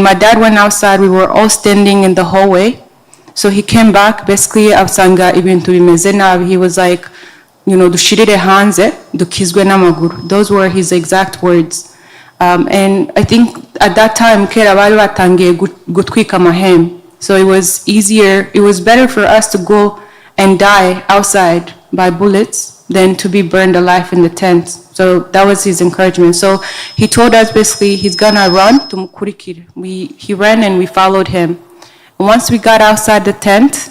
my dad went outside, we were all standing in the hallway. So he came back, basically, asanga ibintu bimeze nabi. He was like, you know, dushirire hanze, dukizwe n'amaguru. Those were his exact words. And I think at that time, kera bari batangiye gutwika amahema. So it was easier, it was better for us to go and die outside by bullets than to be burned alive in the tent. So that was his encouragement. So he told us basically he's gonna run to mukurikira. He ran and we followed him. And once we got outside the tent,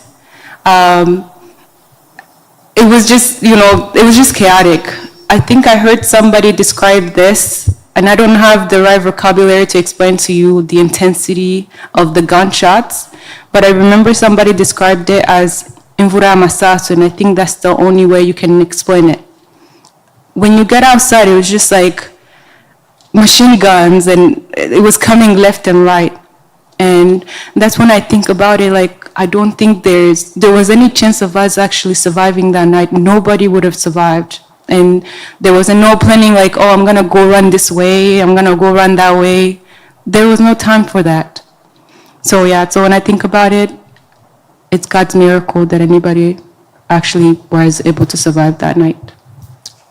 it was just, you know, it was just chaotic. I think I heard somebody describe this, and I don't have the right vocabulary to explain to you the intensity of the gunshots, but I remember somebody described it as imvura amasasu, and I think that's the only way you can explain it. When you get outside, it was just like machine guns, and it was coming left and right. And that's when I think about it, like, I don't think there was any chance of us actually surviving that night. Nobody would have survived. And there was no planning like, oh, I'm gonna go run this way, I'm gonna go run that way. There was no time for that. So yeah, so when I think about it, it's God's miracle that anybody actually was able to survive that night.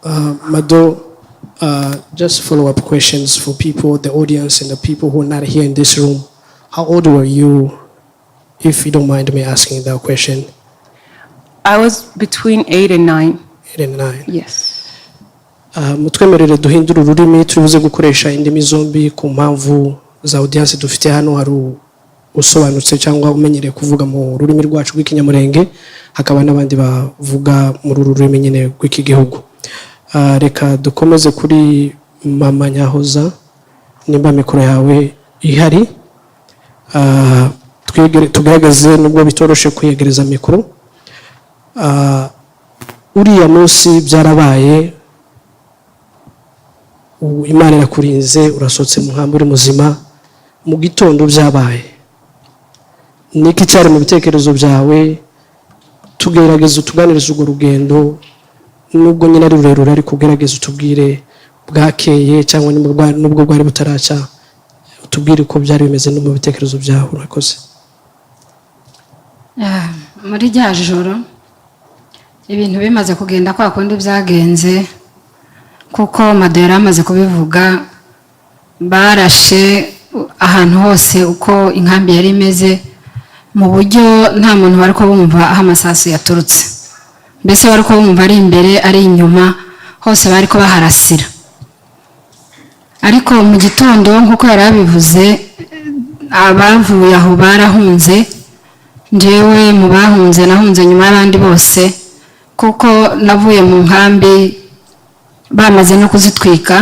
Mado, just follow-up questions for people, the audience and the people who are not here in this room. How old were you, if you don't mind me asking that question? I was between 8 and 9. 8 and 9. Yes. Mutwemerere duhindura ururimi tubuze gukoresha indimi zombi ku mpamvu za audience dufite hano. Hari usobanutse cyangwa umenyereye kuvuga mu rurimi rwacu rw'ikinyamurenge, hakaba n'abandi bavuga mu rurimi nyine rw'iki gihugu. Reka dukomeze kuri mama Nyahoza, nimba mikoro yawe ihari. Tugaragaze nubwo bitoroshe kuyegereza mikoro. Uriya munsi byarabaye, Imana irakurinze, urasotse mu nkambi uri muzima. Mu gitondo byabaye, niki cyari mu bitekerezo byawe? Tugerageze utuganirize urwo rugendo, nubwo nyine ari rurerure, ariko ugerageze utubwire bwakeye cyangwa nubwo bwari butaraca, utubwire uko byari bimeze no mu bitekerezo byawe. Urakoze. Muri rya joro ibintu bimaze kugenda kwa kundi byagenze, kuko Madera amaze kubivuga, barashe ahantu hose uko inkambi yari imeze, mu buryo nta muntu bari ko bumva aho amasasu yaturutse. Mbese bari ko bumva ari imbere ari inyuma, hose bari ko baharasira. Ariko mu gitondo nkuko yari abivuze, abavuye aho barahunze. Njyewe mu bahunze nahunze nyuma y'abandi bose, kuko navuye mu nkambi bamaze no kuzitwika.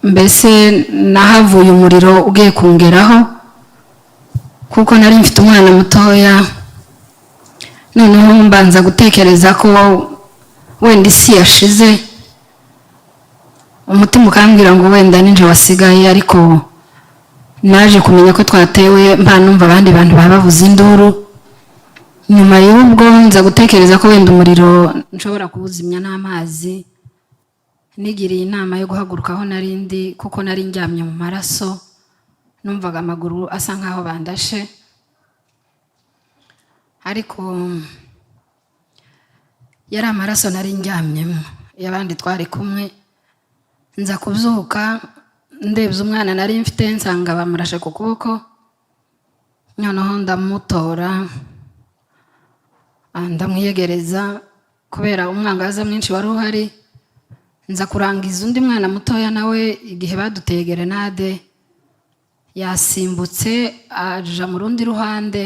Mbese nahavuye umuriro ugiye kungeraho, kuko nari mfite umwana mutoya. Noneho mbanza gutekereza ko wenda isi yashize, umutima ukambwira ngo wenda ninje wasigaye. Ariko naje kumenya ko twatewe, mbanumva abandi bantu babavuza induru. Nyuma y'ubwo nza gutekereza ko wenda umuriro nshobora kuwuzimya n'amazi. Nigiriye inama yo guhaguruka aho narindi, kuko nari njyamye mu maraso, numvaga amaguru asa nkaho bandashe. Ariko yari amaraso nari njyamyemo y'abandi twari kumwe. Nza kubyuka ndebye umwana nari mfite nsanga bamurashe ku kuboko, noneho ndamutora ndamwiyegereza kubera umwangaza mwinshi wari uhari. Nza kurangiza undi mwana mutoya nawe igihe baduteye gerenade yasimbutse aja mu rundi ruhande,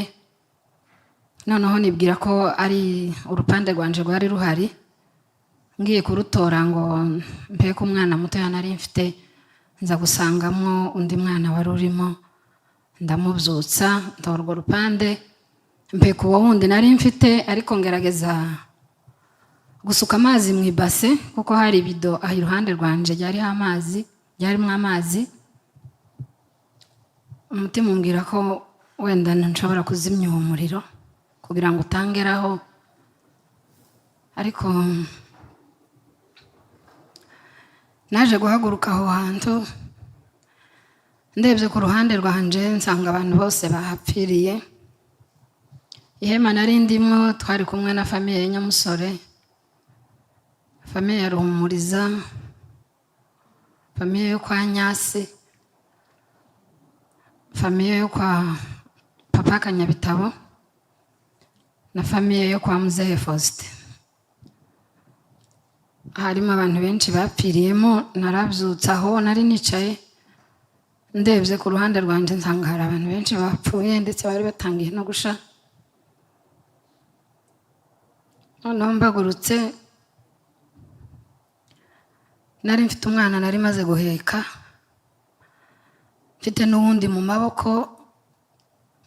noneho nibwira ko ari urupande rwanje rwari ruhari. Ngiye kurutora ngo mpeke umwana mutoya nari mfite, nza gusangamo undi mwana wari urimo, ndamubyutsa ntora urwo rupande mpeke uwo wundi nari mfite, ariko ngerageza gusuka amazi mu ibase kuko hari ibido aho iruhande rwanje ryarimo amazi. Umutima umbwira ko wenda nshobora kuzimya uwo muriro kugira ngo utangeraho, ariko naje guhaguruka aho hantu. Ndebye ku ruhande rwanje nsanga abantu bose bahapfiriye. Ihema nari ndimo twari kumwe na famiye Nyamusore, famiye ya Ruhumuriza, famiye yo kwa Nyasi, famiye yo kwa Papa Kanyabitabo na famiye yo kwa Muzehe Faustin. Harimo abantu benshi bapfiriyemo. Narabyutse aho nari nicaye ndebye ku ruhande rwanje nsanga hari abantu benshi bapfuye ndetse bari batangiye no gusha. Noneho mbagurutse nari mfite umwana nari maze guheka, mfite n'uwundi mu maboko,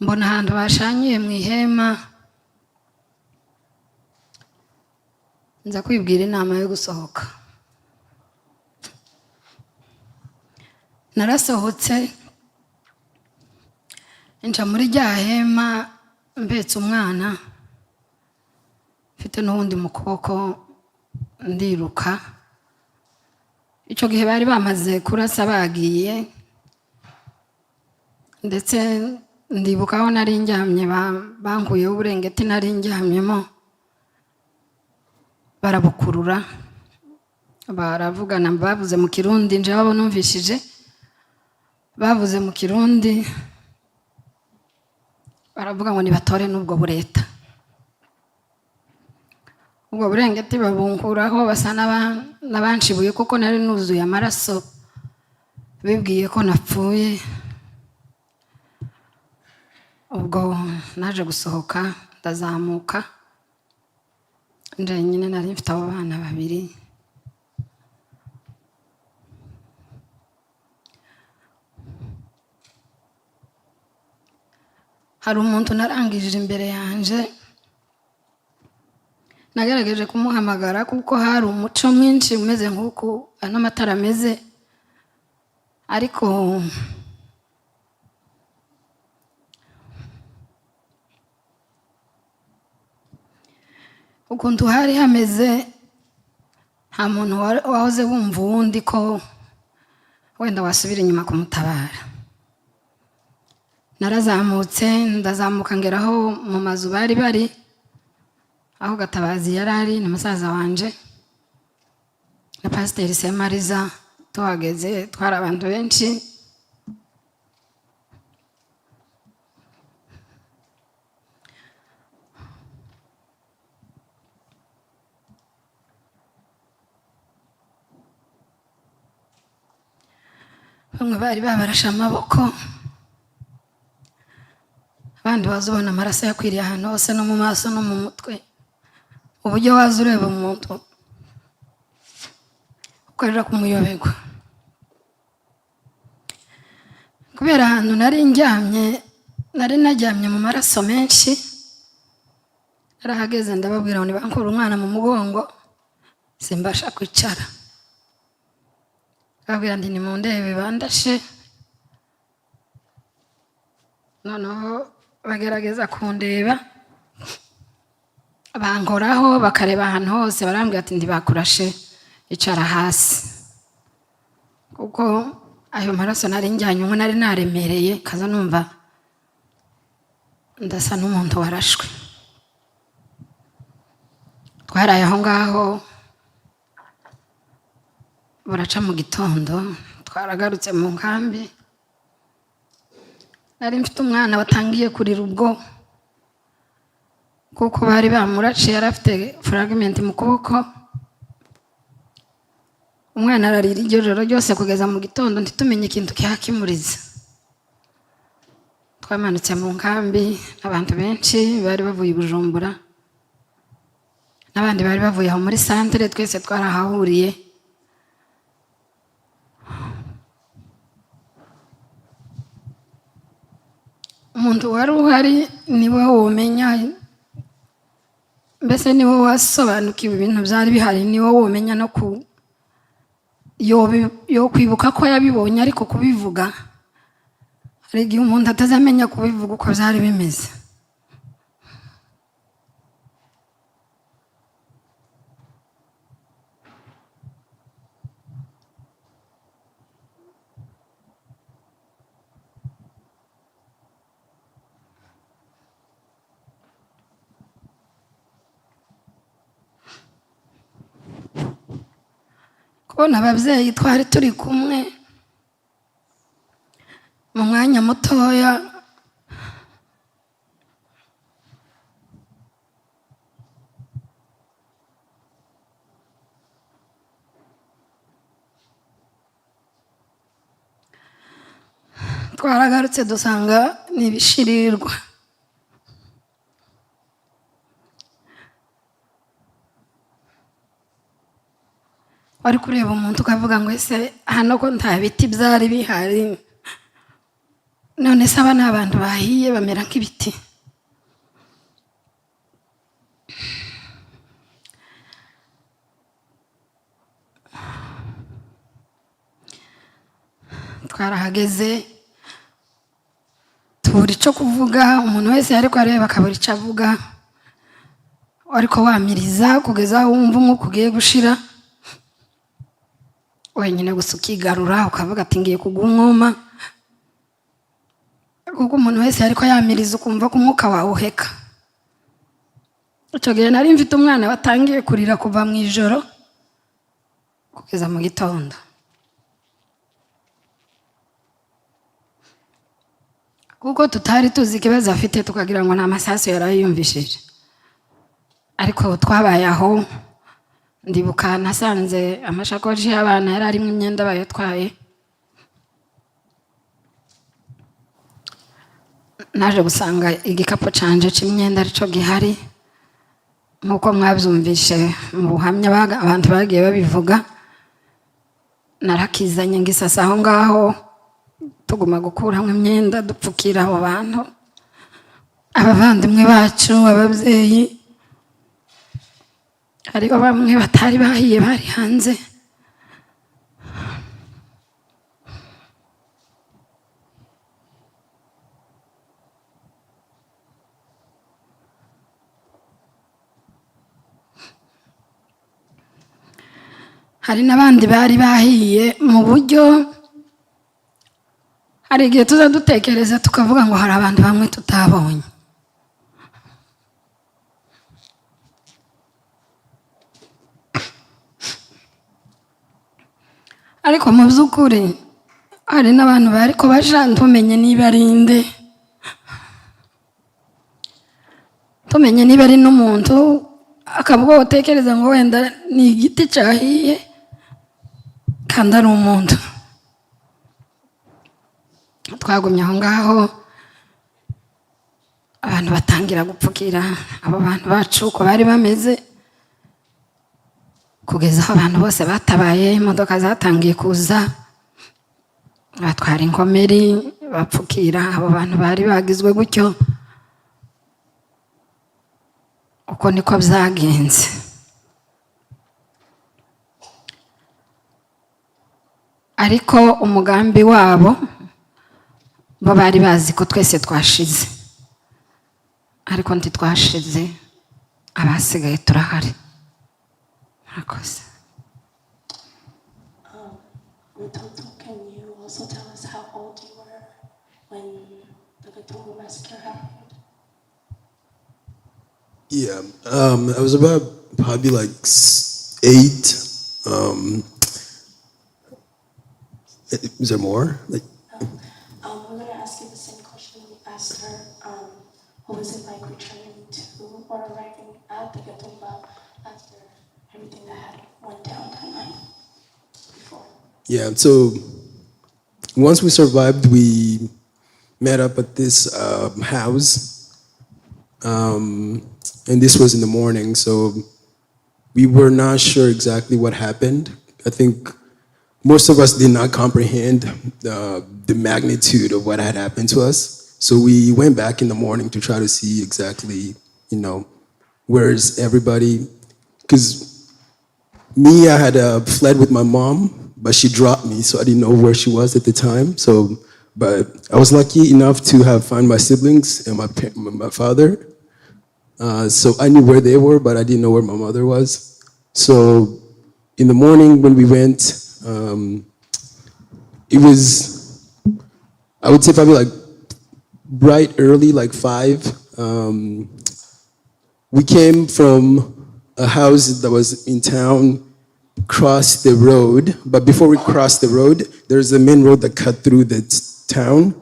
mbona ahantu bashanyuye mu ihema. Nza kwibwira inama yo gusohoka. Narasohotse nca muri rya hema mbetse umwana, mfite n'uwundi mu kuboko, ndiruka. Icyo gihe bari bamaze kurasa bagiye, ndetse ndibuka aho nari njyamye bankuyeho uburengeti nari njyamyemo, barabukurura baravugana, bavuze mu Kirundi, nje babo numvishije bavuze mu Kirundi, baravuga ngo nibatore n'ubwo bureta. Ubwo burengeti babunkuraho basa n'abanshibuye kuko nari nuzuye amaraso, bibwiye ko napfuye. Ubwo naje gusohoka ndazamuka, nje nyine nari mfite abo bana babiri. Hari umuntu narangije imbere yanje, nagerageje kumuhamagara kuko hari umuco mwinshi umeze nk'uko n'amatara ameze, ariko ukuntu hari hameze nta muntu wahoze wumva uwundi ko wenda wasubira inyuma kumutabara. Narazamutse ndazamuka ngeraho mu mazu bari aho Gatabazi yari ari na musaza wanje na Pasiteri Semariza. Tuhageze twari abantu benshi, bamwe bari babarashe amaboko, abandi wazubona amaraso yakwiriye ahantu hose no mu maso no mu mutwe, uburyo waza ureba umuntu ukorera kumuyoberwa. Kubera ahantu nari najyamye mu maraso menshi, narahageze ndababwira ngo nibankura umwana mu mugongo, simbasha kwicara. Babwira ndi nimundebe bandashe, noneho bagerageza kundeba, bankoraho bakareba ahantu hose, barambwira ati ndibakurashe, icara hasi. Kuko ayo maraso nari njyanye umwe nari naremereye, kaza numva ndasa n'umuntu warashwe. twaraye aho ngaho buraca mu gitondo twaragarutse mu nkambi. Nari mfite umwana watangiye kurira ubwo kuko bari bamuraciye, yari afite fragment mu kuboko. Umwana ararira iryo joro ryose kugeza mu gitondo ntitumenye ikintu kihakimuriza. Twamanutse mu nkambi n'abantu benshi bari bavuye i Bujumbura n'abandi bari bavuye aho muri santere, twese twarahahuriye. Umuntu wari uhari niwe womenya, mbese niwe wasobanukiwe ibintu byari bihari, niwe womenya no yo kwibuka ko yabibonye, ariko kubivuga hari igihe umuntu atazamenya kubivuga uko byari bimeze. Kubona ababyeyi twari turi kumwe mu mwanya mutoya, twaragarutse dusanga ni ibishirirwa. Wari kureba umuntu ukavuga ngo ese hano ko nta biti byari bihari, none se aba ni abantu bahiye bamera nk'ibiti. Twarahageze tubura icyo kuvuga, umuntu wese ariko areba akabura icyo avuga, ariko wamiriza kugeza aho wumva umwuka ugiye gushira wenyine gusa ukigarura ukavuga ati ngiye kugwa umwuma, kuko umuntu wese ariko yamiriza ukumva ko umwuka wawe uheka. Icyo gihe nari mfite umwana watangiye kurira kuva mu ijoro kugeza mu gitondo. Kuko tutari tuzi ikibazo afite, tukagira ngo nta masasu yarayiyumvishije, ariko twabaye aho. Ndibuka nasanze amashakoshi y'abana yari arimo imyenda bayatwaye. Naje gusanga igikapu canje c'imyenda arico gihari, nkuko mwabyumvishe mu buhamya abantu bagiye babivuga. Narakizanye ngisasa aho ngaho, tuguma gukuramo imyenda dupfukira abo bantu, abavandimwe bacu, ababyeyi. Ariko bamwe batari bahiye bari hanze. Hari n'abandi bari bahiye mu buryo hari igihe tuza dutekereza tukavuga ngo hari abantu bamwe tutabonye. Ariko mu by'ukuri hari n'abantu bari ko baja ntumenye niba ari nde, tumenye niba ari n'umuntu, akavuga utekereza ngo wenda ni igiti cyahiye kandi ari umuntu. Twagumye aho ngaho, abantu batangira gupfukira abo bantu bacu uko bari bameze, kugeza aho abantu bose batabaye. Imodoka zatangiye kuza, batwara inkomeri bapfukira abo bantu bari bagizwe gutyo. Uko niko byagenze. Ariko umugambi wabo bo bari bazi ko twese twashize, ariko ntitwashize, abasigaye turahari. Murakoze. Can you also tell us how old you were when the GATUMBA massacre happened? Yeah, I was about probably like 8. Is there more? Like, we're going to ask you the same question we asked her. What was it like returning to or arriving at the GATUMBA after everything that had went down that night before? yeah, so once we survived, we met up at this house, and this was in the morning, so we were not sure exactly what happened. I think most of us did not comprehend the magnitude of what had happened to us. So we went back in the morning to try to see exactly, where's everybody? Because me, I had fled with my mom, but she dropped me, so I didn't know where she was at the time. So, but I was lucky enough to have found my siblings and my father. So I knew where they were, but I didn't know where my mother was. So in the morning when we went, it was, I would say probably like bright early, like 5. We came from a house that was in town, crossed the road, but before we crossed the road, there's a main road that cut through the town.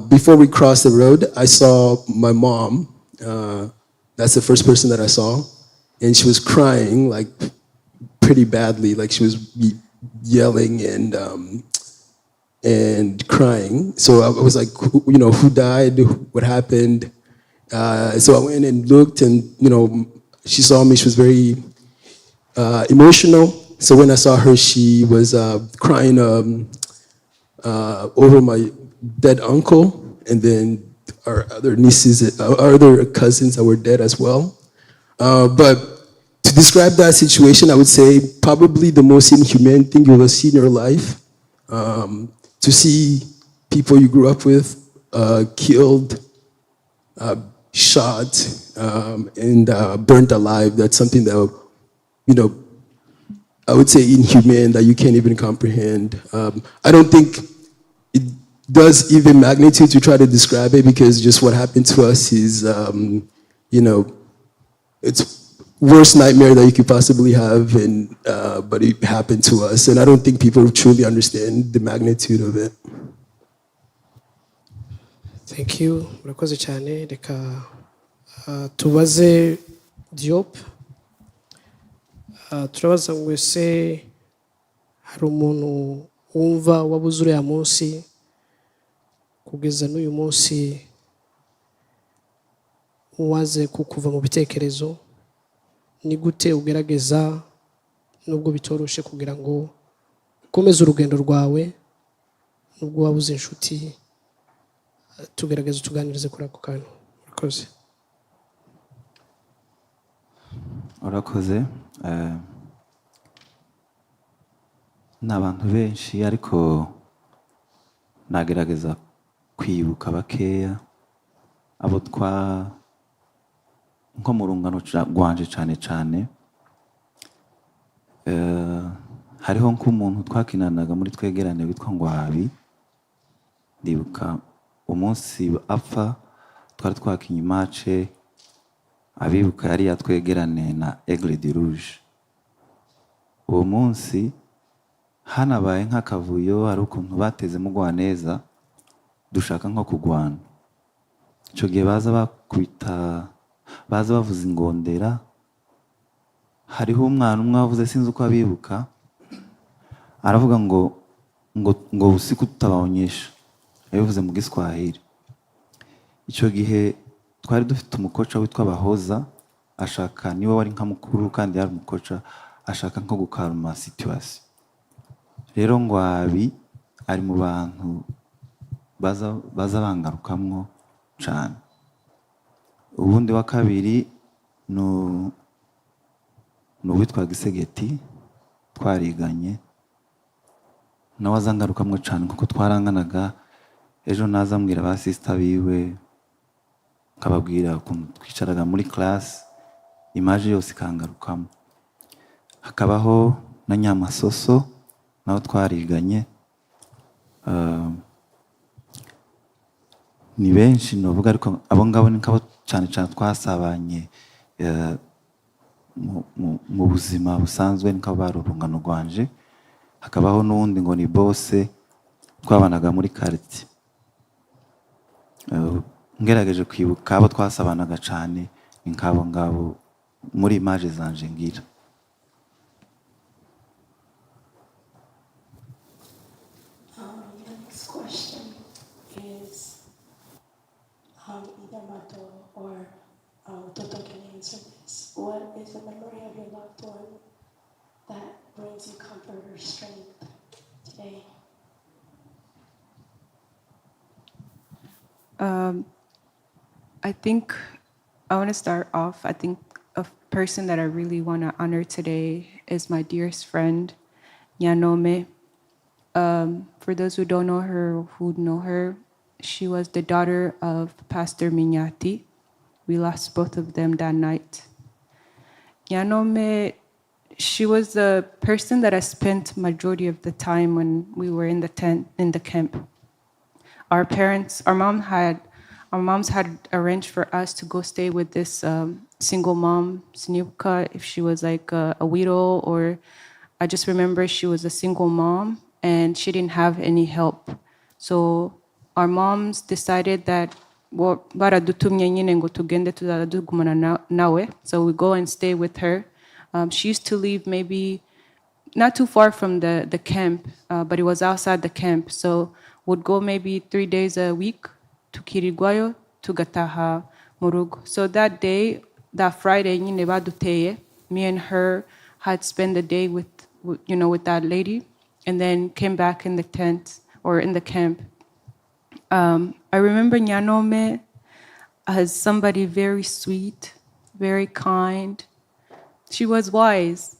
Before we crossed the road, I saw my mom. That's the first person that I saw, and she was crying like pretty badly, like she was yelling and crying. So I was like, who died? What happened? So I went and looked, and she saw me. She was very emotional. So when I saw her, she was crying over my dead uncle, and then our other nieces, our other cousins that were dead as well. But to describe that situation, I would say probably the most inhumane thing you will see in your life. To see people you grew up with killed, shot, and burnt alive. That's something that, I would say inhumane, that you can't even comprehend. I don't think it does even magnitude to try to describe it, because just what happened to us is, it's worst nightmare that you could possibly have, and but it happened to us, and I don't think people truly understand the magnitude of it. Thank you. Murakoze cyane. Reka tubaze Diop. Turabaza ngo ese hari umuntu wumva wabuze uriya munsi kugeza n'uyu munsi waze kukuva mu bitekerezo, ni gute ugerageza nubwo bitoroshe kugira ngo ukomeze urugendo rwawe nubwo wabuze inshuti, tugerageza tuganirize kuri ako kantu. Murakoze. Urakoze. Ni abantu benshi, ariko nagerageza kwibuka bakeya abo nko mu rungano rwanje cyane cyane. Hariho nk'umuntu twakinanaga muri twegerane witwa Ngwabi. Ndibuka umunsi apfa twari twakinye match, abibuka yari yatwegerane na Aigle du Rouge. Uwo munsi hanabaye nk'akavuyo, hari ukuntu bateze mugwa neza dushaka nko kugwana. Icyo gihe baza bakwita, baza bavuza ingondera. Hariho umwana umwe wavuze, sinzi uko abibuka, aravuga ngo usiku tutabaonyesha, yabivuze mu Giswahili. Icyo gihe twari dufite umukoca witwa Bahoza, ashaka, niwe wari nka mukuru kandi yari umukoca, ashaka nko gukaruma situation. Rero Ngwabi ari mu bantu baza bangarukamwo cyane. Ubundi wa kabiri n'uwitwa Gisegeti, twariganye, nawe azangarukamwo cyane kuko twaranganaga. Ejo nazambwira ba sister biwe, kababwira ukuntu twicaraga muri class, image yose ikangarukamo. Hakabaho na Nyamasoso, nawe twariganye. Ni benshi novuga, ariko abo ngabo ni nkabo cyane cyane twasabanye mu buzima busanzwe nk'abari urungano rwanje, hakabaho n'uwundi ngo ni bose twabanaga muri quartier. Ngerageje kwibuka abo twasabanaga cyane ni nk'abo ngabo muri image zanje ngira. The next question is either Mato or Toto can answer this. What is a memory of your loved one that brings you comfort or strength today? I think I want to start off. I think a person that I really want to honor today is my dearest friend, Nyanome. For those who don't know her, who know her, she was the daughter of Pastor Minyati. We lost both of them that night. Nyanome, she was the person that I spent majority of the time when we were in the tent, in the camp. Our moms had arranged for us to go stay with this single mom, Sniuka, if she was like a widow, or I just remember she was a single mom and she didn't have any help. So our moms decided that baradutumye nyine ngo tugende tuzadugumana nawe, so we go and stay with her. She used to live maybe not too far from the camp, but it was outside the camp. So would go maybe 3 days a week to Kirigwayo, to Gataha, Murugo. So that day, that Friday, nyine baduteye, me and her had spent the day with that lady, and then came back in the tent or in the camp. I remember Nyanome as somebody very sweet, very kind. She was wise.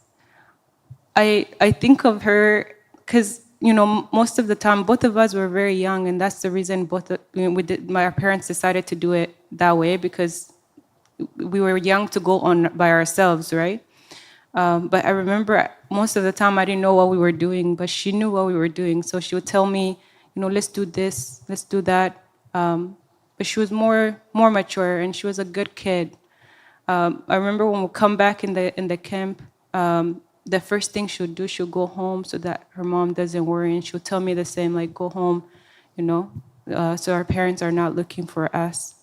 I think of her because most of the time, both of us were very young, and that's the reason my parents decided to do it that way, because we were young to go on by ourselves, right? But I remember most of the time I didn't know what we were doing, but she knew what we were doing. So she would tell me, let's do this, let's do that. But she was more mature, and she was a good kid. I remember when we come back in the camp, the first thing she'll do, she'll go home so that her mom doesn't worry, and she'll tell me the same, like, go home, so our parents are not looking for us.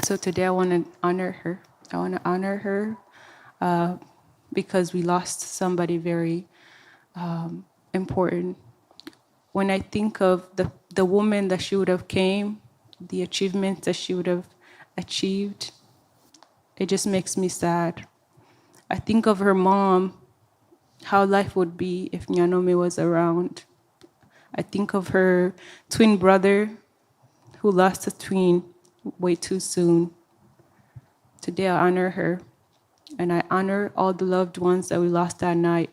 So today I want to honor her. I want to honor her because we lost somebody very important. When I think of the woman that she would have came, the achievements that she would have achieved, it just makes me sad. I think of her mom, how life would be if Nyanome was around. I think of her twin brother who lost a twin way too soon. Today I honor her, and I honor all the loved ones that we lost that night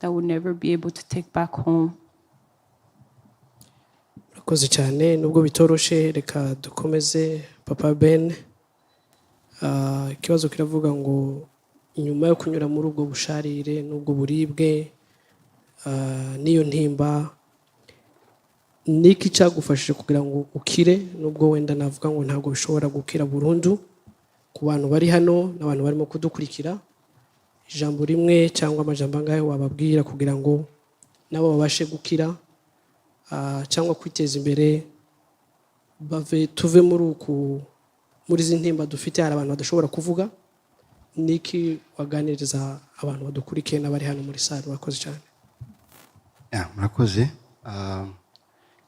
that would never be able to take back home. Murakoze cyane, nubwo bitoroshe, reka dukomeze. Papa Ben, ikibazo kiravuga ngo inyuma yo kunyura muri ubwo busharire n'ubwo buribwe n'iyo ntimba, niki cyagufashije kugira ngo ukire, nubwo wenda navuga ngo ntabwo bishobora gukira burundu ku bantu bari hano n'abantu barimo kudukurikira? Ijambo rimwe cyangwa amajambo angahe wababwira kugira ngo nabo babashe gukira cyangwa kwiteza imbere, tuve muri izi ntimba dufite? Hari abantu badashobora kuvuga. Niki waganiriza abantu badukurikiye n'abari hano muri sare? Murakoze cyane. Murakoze.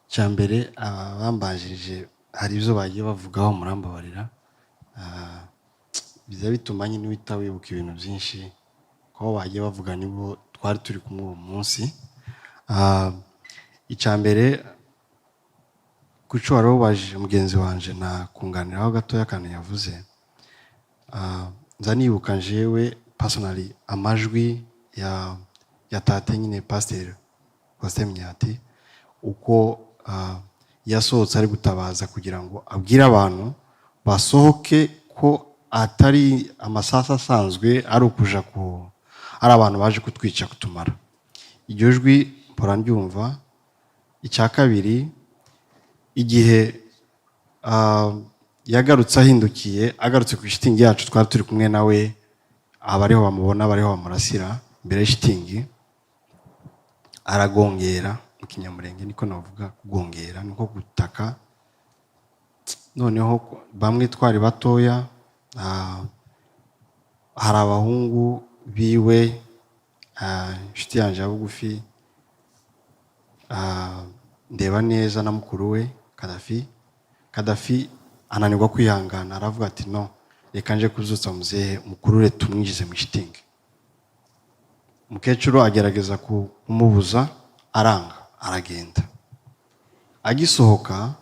Cyambere abambajije hari ibyo bagiye bavugaho, murambabarira. Biza bituma nyine wita wibuka ibintu byinshi ko bagiye bavuga, nibo twari turi kumwe uwo munsi. Icyambere kuco warobajije mugenzi wanje na kunganiraho gatoya kandi yavuze, nza nibuka jewe personally amajwi ya tate nyine Pastor Minyati, uko yasohotse ari gutabaza kugira ngo abwire abantu basohoke ko atari amasasa asanzwe, ari ukuja ari abantu baje kutwica kutumara. Iryo jwi mpora ndyumva. Icya kabiri, igihe yagarutse ahindukiye, agarutse ku shitingi yacu twari turi kumwe nawe, abariho bamubona bariho bamurasira imbere y'ishitingi aragongera mu kinyamurenge niko navuga kugongera niko gutaka noneho bamwe twari batoya hari abahungu biwe inshuti yanjye ya bugufi ndeba neza na mukuru we Kadafi ananirwa kwihangana aravuga ati no reka nje kuzutsa muzehe mukurure tumwinjize mu shitingi umukecuru agerageza kumubuza aranga aragenda agisohoka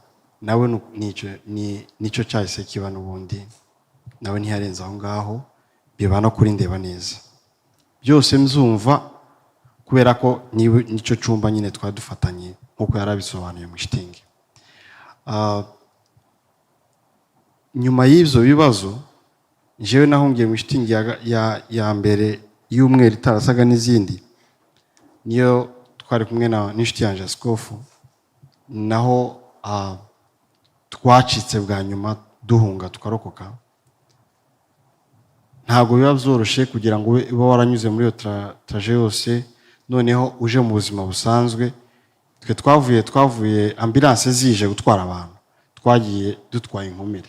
nawe nicyo cyahise kiba n'ubundi nawe ntiyarenze aho ngaho biba no kuri ndeba neza byose mzumva kubera ko nicyo cyumba nyine twadufatanye nkuko yarabisobanuye mu shitingi nyuma y'ibyo bibazo jewe nahungiye mu shitingi ya mbere y'umweru itarasaga n'izindi niyo twari kumwe n'inshuti yanjye Sikofu naho twacitse bwa nyuma duhunga tukarokoka ntabwo biba byoroshye kugira ngo ube waranyuze muri iyo traje yose noneho uje mu buzima busanzwe twe twavuye ambulance zije gutwara abantu twagiye dutwaye inkomere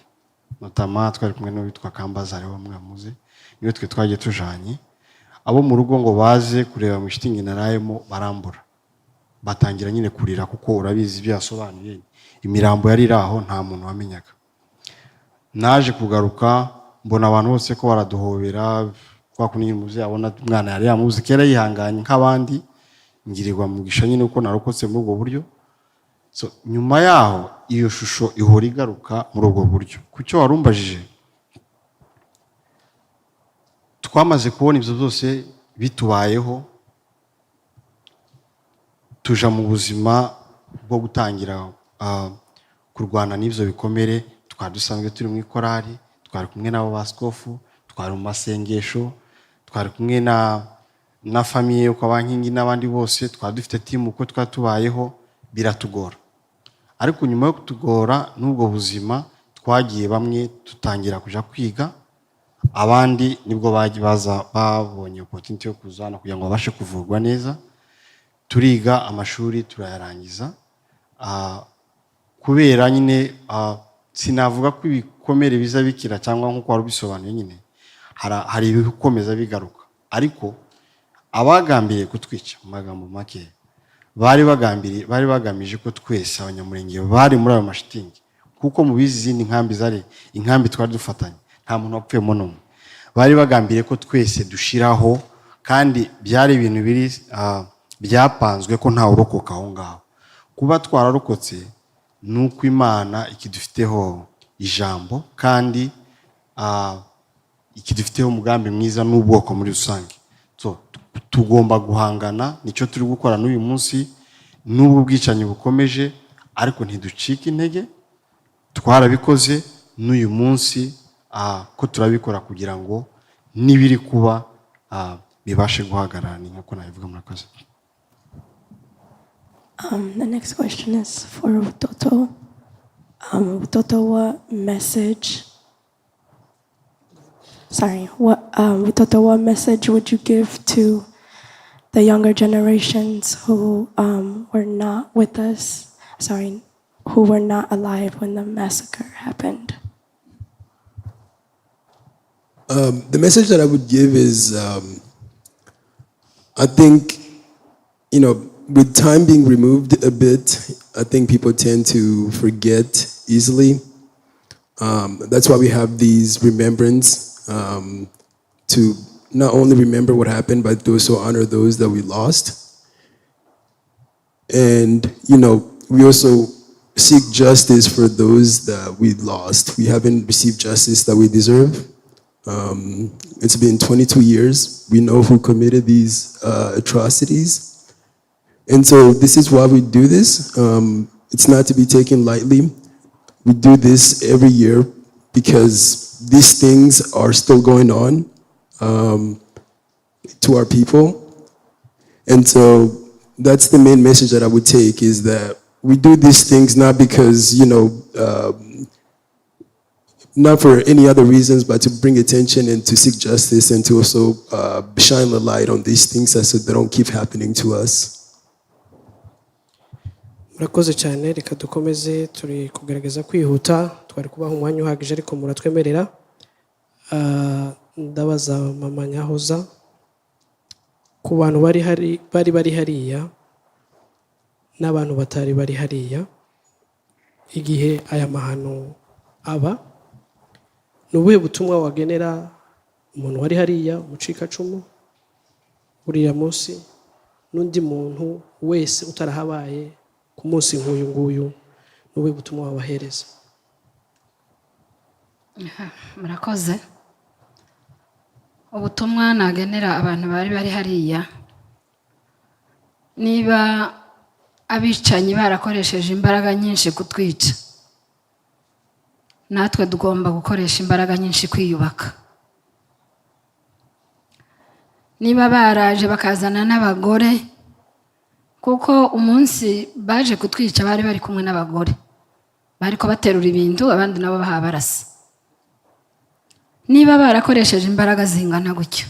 notama twari kumwe n'uwitwa Kambazare wa mwamuze niwe twe twagiye tujanye abo mu rugo ngo baze kureba mu shitingi narayemo barambura batangira nyine kurira kuko urabizi ibyo yasobanuye imirambo yari iraho nta muntu wamenyaga naje kugaruka mbona abantu bose ko baraduhobera kwa kunini muze abona umwana yari yamuzi kera yihanganye nk'abandi ngirirwa mugisha nyine uko narokotse muri ubwo buryo so nyuma yaho iyo shusho ihora igaruka muri ubwo buryo kucyo warumbajije twamaze kubona ibyo byose bitubayeho tuja mu buzima bwo gutangira kurwana n'ibyo bikomere twari dusanzwe turi mu ikorari twari kumwe n'abo ba Sikofu twari mu masengesho twari kumwe na famiye kwa bankingi n'abandi bose twari dufite timu uko twari tubayeho biratugora ariko nyuma yo kutugora n'ubwo buzima twagiye bamwe tutangira kuja kwiga abandi nibwo baza babonye opportunity yo kuzana kugira ngo babashe kuvurwa neza turiga amashuri turayarangiza kubera nyine sinavuga ko ibikomere biza bikira cyangwa nkuko wari ubisobanuye nyine hari ibikomeza bigaruka ariko abagambiriye kutwica mu magambo make bari bagamije ko twese abanyamurenge bari muri ayo mashitingi kuko mubizi izindi nkambi zari inkambi twari dufatanye nta muntu wapfuyemo n'umwe bari bagambiriye ko twese dushiraho kandi byari ibintu biri byapanzwe ko nta urokoka aho ngaho kuba twararokotse nuko Imana ikidufiteho ijambo kandi ikidufiteho umugambi mwiza n'ubwoko muri rusange so tugomba guhangana nicyo turi gukora n'uyu munsi n'ubu bwicanyi bukomeje ariko ntiducike intege twarabikoze n'uyu munsi ko turabikora kugira ngo nibiri kuba bibashe guhagarara ni nkuko nabivuga murakoze. The next question is for Utoto. Utoto, what message would you give to the younger generations who were not with us, who were not alive when the massacre happened? The message that I would give is, I think, with time being removed a bit, I think people tend to forget easily. That's why we have these remembrance to not only remember what happened, but to also honor those that we lost. And, we also seek justice for those that we lost. We haven't received justice that we deserve. It's been 22 years. We know who committed these atrocities. And so this is why we do this. It's not to be taken lightly. We do this every year because these things are still going on to our people. And so that's the main message that I would take, is that we do these things not because, not for any other reasons, but to bring attention and to seek justice and to also shine the light on these things so they don't keep happening to us. murakoze cyane, reka dukomeze, turi kugerageza kwihuta, twari kubaha umwanya uhagije ariko muratwemerera. Ndabaza mama Nyahoza ku bantu bari hariya n'abantu batari bari hariya igihe aya mahano aba, ni ubuhe butumwa wagenera umuntu wari hariya, umucikacumu uriya munsi, n'undi muntu wese utarahabaye ku munsi nk'uyu nguyu, ni ubuhe butumwa wabahereza? Murakoze. Ubutumwa nagenera abantu bari hariya, niba abicanyi barakoresheje imbaraga nyinshi kutwica, natwe tugomba gukoresha imbaraga nyinshi kwiyubaka. Niba baraje bakazana n'abagore, kuko umunsi baje kutwica bari kumwe n'abagore, bariko baterura ibintu abandi nabo bahabarasa. Niba barakoresheje imbaraga zingana gutyo,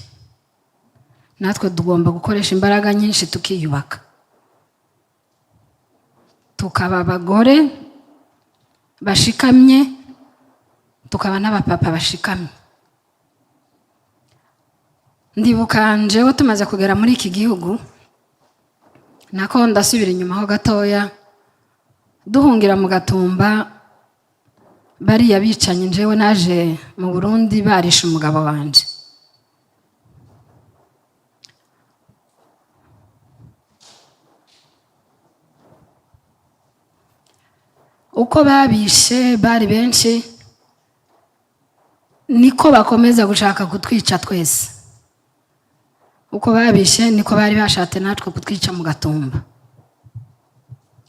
natwe tugomba gukoresha imbaraga nyinshi tukiyubaka, tukaba abagore bashikamye, tukaba n'abapapa bashikamye. Ndibuka njewe tumaze kugera muri iki gihugu, nako ndasubira inyuma ho gatoya, duhungira mu Gatumba, bariya bicanye njewe naje mu Burundi barisha umugabo wanje. Uko babishe bari benshi, niko bakomeza gushaka kutwica twese. Uko babishe niko bari bashatse natwe kutwica mu Gatumba,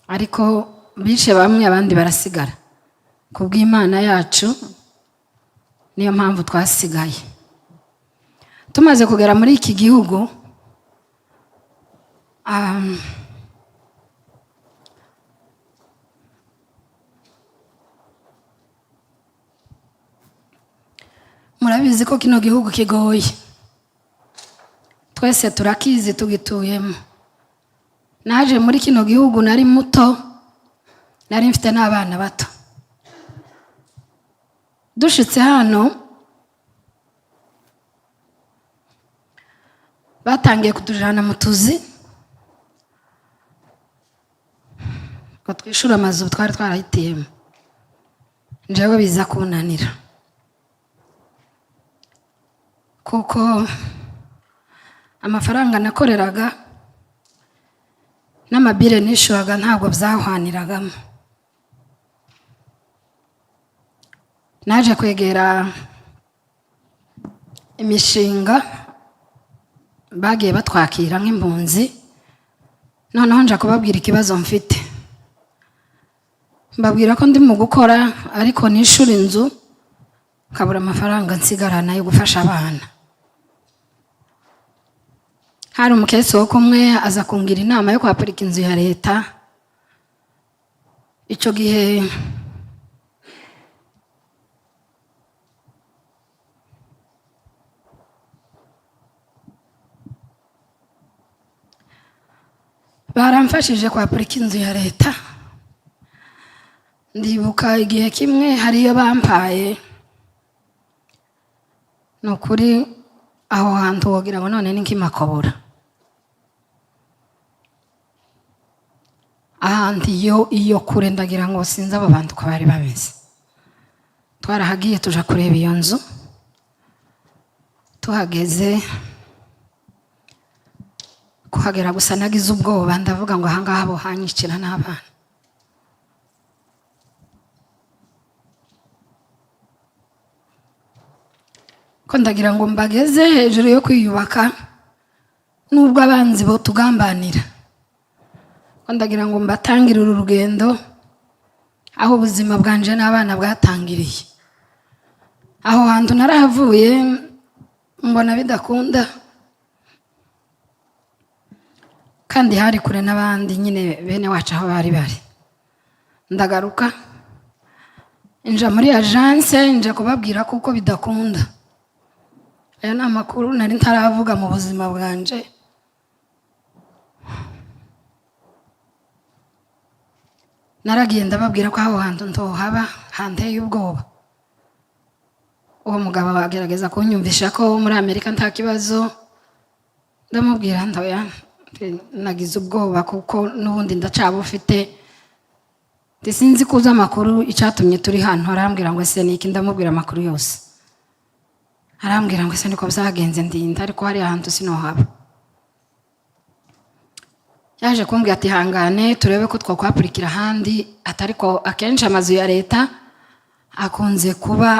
ariko bishe bamwe abandi barasigara. Kubw'Imana yacu niyo mpamvu twasigaye. Tumaze kugera muri iki gihugu, murabizi ko kino gihugu kigoye, twese turakizi tugituyemo. Naje muri kino gihugu nari muto, nari mfite n'abana bato. Dushitse hano batangiye kutujana mu tuzi ko twishura amazu twari twarahitiyemo, njewe biza kunanira kuko amafaranga nakoreraga n'amabire nishuraga ntabwo byahwaniragamo. Naje kwegera imishinga bagiye batwakira nk'impunzi, noneho nja kubabwira ikibazo mfite. Mbabwira ko ndi mu gukora ariko nishura inzu nkabura amafaranga nsigarana yo gufasha abana. Hari umukesi wo kumwe aza kungira inama yo kwaparika inzu ya leta. Icyo gihe baramfashije kwaparika inzu ya leta. Ndibuka igihe kimwe hariyo bampaye, nukuri aho hantu wogira ngo none ni nk'imakobora. Ahandi iyo kure ndagira ngo sinzi abo bantu ko bari bameze. Twarahagiye tuja kureba iyo nzu, tuhageze kuhagera gusa nagize ubwoba, ndavuga ngo ahangaha bo hanyicira n'abana. Ko ndagira ngo mbageze hejuru yo kwiyubaka nubwo abanzi bo tugambanira. Ko ndagira ngo mbatangire uru rugendo aho ubuzima bwanje n'abana bwatangiriye. Aho hantu narahavuye mbona bidakunda, kandi hari kure n'abandi nyine bene wacu aho bari. Ndagaruka nja muri agence nje kubabwira kuko bidakunda. Aya ni amakuru nari ntaravuga mu buzima bwanje. Naragiye ndababwira ko aho hantu ntohaba hanteye ubwoba. Uwo mugabo agerageza kunyumvisha ko muri Amerika nta kibazo. Ndamubwira ntoya nagize ubwoba kuko n'ubundi ndacaba ufite. Sinzi kuza amakuru icyatumye turi hano. Arambwira ngo ese niki, ndamubwira amakuru yose. Arambwira ngo ese niko byagenze ndinda ariko hari ahantu sinohaba. Yaje kumbwira ati hangane turebe ko twakwapurikira ahandi, atariko akenshi amazu ya leta akunze kuba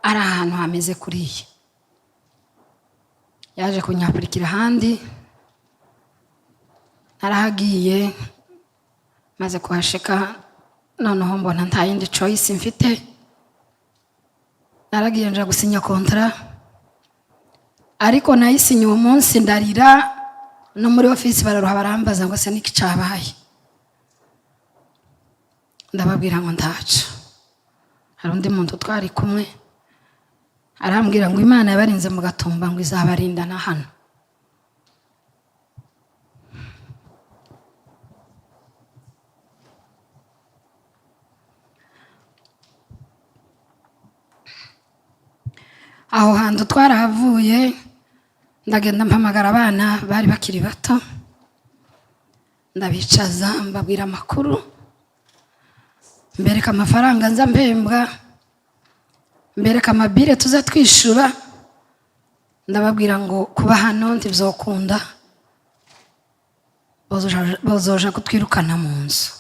ari ahantu hameze kuriya. Yaje kunyapurikira ahandi, narahagiye maze kuhashika noneho mbona nta yindi choice mfite. Naragiye nja gusinya kontra, ariko nayisinye uwo munsi ndarira. No muri office bararuha barambaza ngo se niki cyabaye. Ndababwira ngo ndaca. Hari undi muntu twari kumwe arambwira ngo Imana yabarinze mu Gatumba ngo izabarinda na hano. Aho hantu twarahavuye, ndagenda mpamagara abana bari bakiri bato, ndabicaza mbabwira amakuru, mbereka amafaranga nza mpembwa, mbereka amabire tuza twishura. Ndababwira ngo kuba hano ntibyokunda, bazoja kutwirukana mu nzu.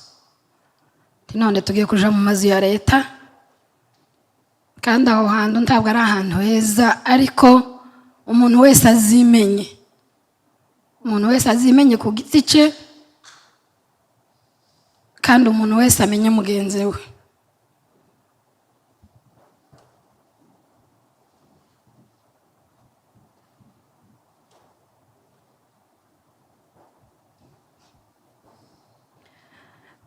None tugiye kuja mu mazu ya leta, kandi aho hantu ntabwo ari ahantu heza, ariko umuntu wese azimenye. Umuntu wese azimenye ku giti cye, kandi umuntu wese amenye mugenzi we.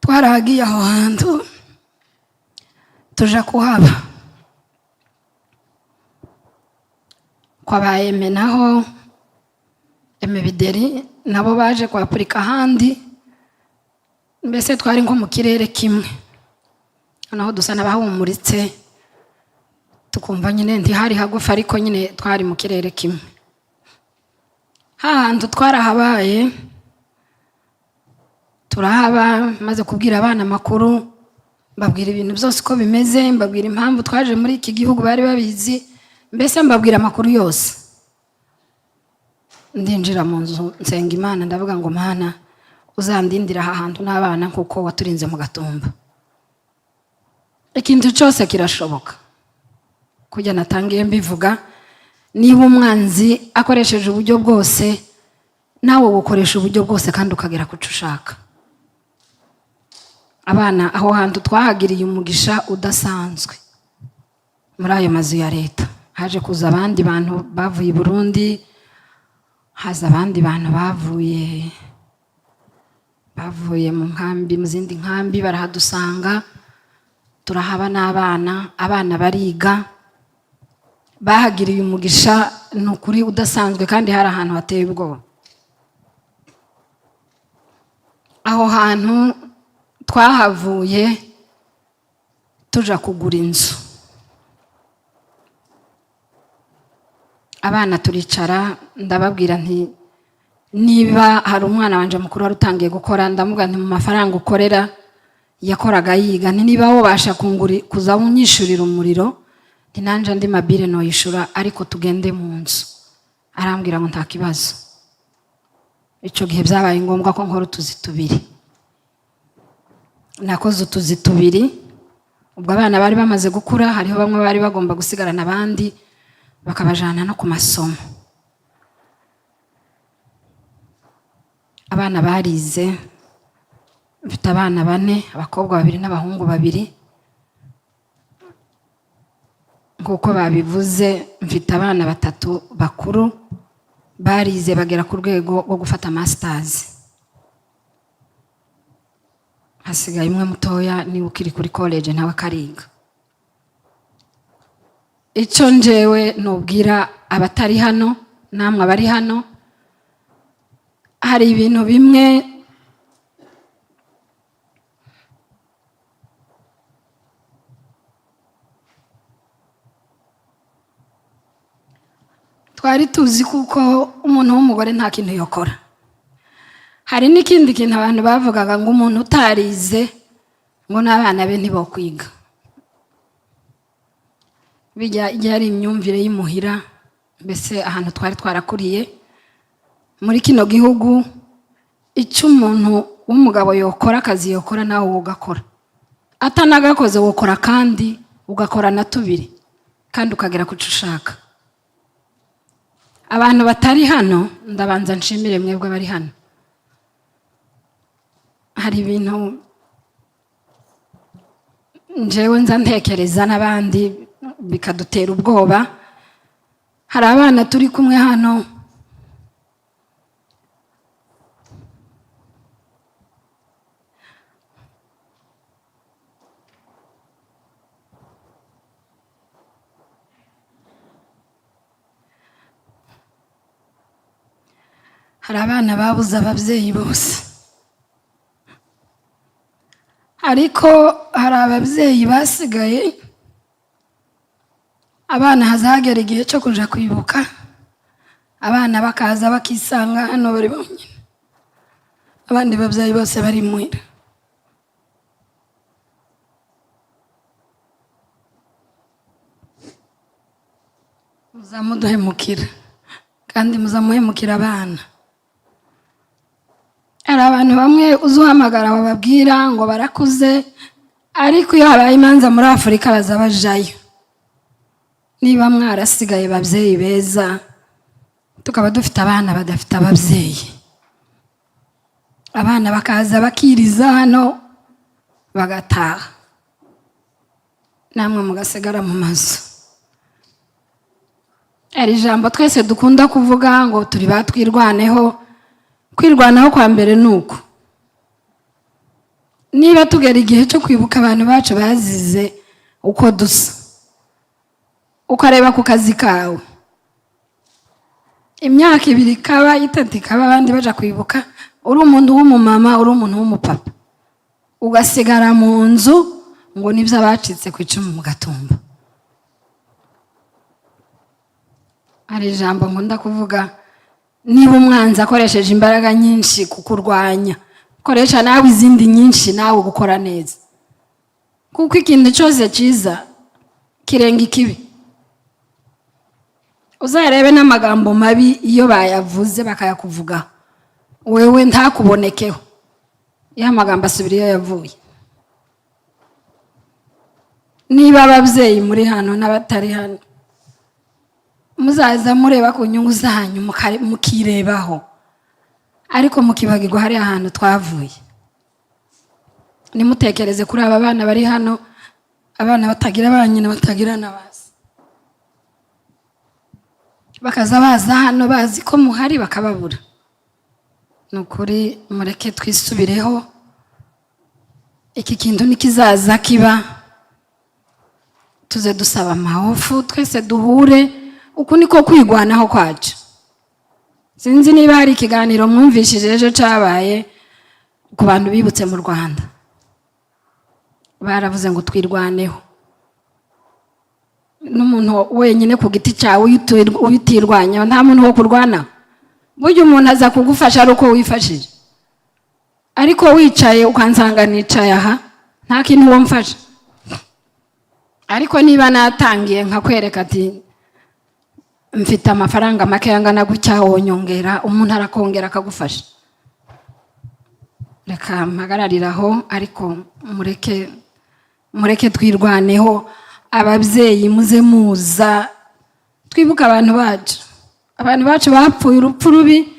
Twaragiye aho hantu tuja kuhaba. Kwabaye naho emebideri nabo baje kwapurika ahandi, mbese twari nko mu kirere kimwe. Naho dusa n'abahumuritse, tukumva nyine ntihari hagufa, ariko nyine twari mu kirere kimwe. Hantu twarahabaye, turahaba maze kubwira abana amakuru, mbabwira ibintu byose uko bimeze, mbabwira impamvu twaje muri iki gihugu bari babizi, mbese mbabwira amakuru yose. Ndinjira mu nzu nsenga Imana, ndavuga ngo Mana uzandindira aha hantu n'abana kuko waturinze mu Gatumba. Ikintu cyose kirashoboka. Kujya natangiye mbivuga, niba umwanzi akoresheje uburyo bwose, nawe ukoresha uburyo bwose kandi ukagera ku cyo ushaka. Abana aho hantu twahagiriye umugisha udasanzwe. Muri ayo mazu ya leta haje kuza abandi bantu bavuye i Burundi, haza abandi bantu bavuye mu nkambi, mu zindi nkambi barahadusanga, turahaba n'abana. Abana bariga, bahagiriye umugisha ni ukuri udasanzwe, kandi hari ahantu hateye ubwoba. Aho hantu twahavuye tuja kugura inzu. Abana turicara, ndababwira nti niba hari umwana wanje mukuru wari utangiye gukora, ndamubwira nti mu mafaranga ukorera yakoraga yiga, niba wabasha kuza unyishurira umuriro, nanje andi mabire noyishura, ariko tugende mu nzu. Arambwira ngo nta kibazo. Icyo gihe byabaye ngombwa ko nkora utuzi tubiri. Nakoze utuzi tubiri, ubwo abana bari bamaze gukura, hariho bamwe bari bagomba gusigarana abandi bakabajana no ku masomo. Abana barize, mfite abana 4, abakobwa 2 n'abahungu 2. Nkuko babivuze, mfite abana 3 bakuru barize bagera ku rwego rwo gufata masters. Hasigaye umwe mutoya ni ukiri kuri college nawe kariga. icyo njewe nubwira abatari hano namwe abari hano, hari ibintu bimwe twari tuzi kuko umuntu w'umugore nta kintu yokora. Hari n'ikindi kintu abantu bavugaga ngo umuntu utarize ngo n'abana be ntibokwiga. Bijya ari imyumvire y'imuhira, mbese ahantu twari twarakuriye muri kino gihugu, icyo umuntu w'umugabo yokora akazi yokora nawe ugakora, atanagakoze wokora kandi ugakora na tubiri kandi ukagera ku cyo ushaka. Abantu batari hano ndabanza nshimire mwebwe bari hano. Hari ibintu njewe nza ntekereza n'abandi bikadutera ubwoba. Hari abana turi kumwe hano hari abana babuze ababyeyi bose, ariko hari ababyeyi basigaye. Abana hazagera igihe cyo kuja kwibuka, abana bakaza bakisanga hano bari bonyine, abandi babyeyi bose bari muhira. Muzamuduhemukira kandi muzamuhemukira abana. Hari abantu bamwe uzuhamagara bababwira ngo barakuze, ariko iyo habaye imanza muri Afurika baza bajayo. Niba mwarasigaye babyeyi beza, tukaba dufite abana badafite ababyeyi, abana bakaza bakiriza hano bagataha, namwe mugasigara mu mazu. Hari ijambo twese dukunda kuvuga ngo turi batwirwaneho. Kwirwanaho kwa mbere nuko niba tugera igihe cyo kwibuka abantu bacu bazize uko dusa, ukareba ku kazi kawe, imyaka 2 ikaba 3 ikaba abandi baja kwibuka, uri umuntu w'umumama uri umuntu w'umupapa, ugasigara mu nzu ngo nibyo abacitse ku icumu mu Gatumba. Hari ijambo nkunda kuvuga, niba umwanzi akoresheje imbaraga nyinshi kukurwanya, koresha nawe izindi nyinshi nawe gukora neza, kuko ikintu cyose cyiza kirenga ikibi. Uzarebe n'amagambo mabi iyo bayavuze bakayakuvuga, wewe ntakubonekeho, ya magambo asubira iyo yavuye. Niba ababyeyi muri hano n'abatari hano, muzaza mureba ku nyungu zanyu mukirebaho, ariko mukibagirwa hari ahantu twavuye. Nimutekereze kuri aba bana bari hano, abana batagira abanyina batagira nabazi, bakaza baza hano bazi ko muhari bakababura. Nukuri mureke twisubireho, iki kintu nikizaza kiba, tuze dusaba amahofu twese duhure. Uku niko kwigwanaho kwacu. Sinzi niba hari ikiganiro mwumvishije ejo cyabaye ku bantu bibutse mu Rwanda, baravuze ngo twirwaneho. N'umuntu wenyine ku giti cyawe ubitirwanya, nta muntu wo kurwana. Burya umuntu aza kugufasha ari uko wifashije, ariko wicaye ukansanga nicaye aha nta kintu wamfasha. Ariko niba natangiye nkakwereka ati mfite amafaranga make yangana gutya, wonyongera, umuntu arakongera akagufasha. Reka mpagarariraho, ariko mureke twirwaneho. Ababyeyi muze muza twibuka abantu bacu bapfuye urupfu rubi,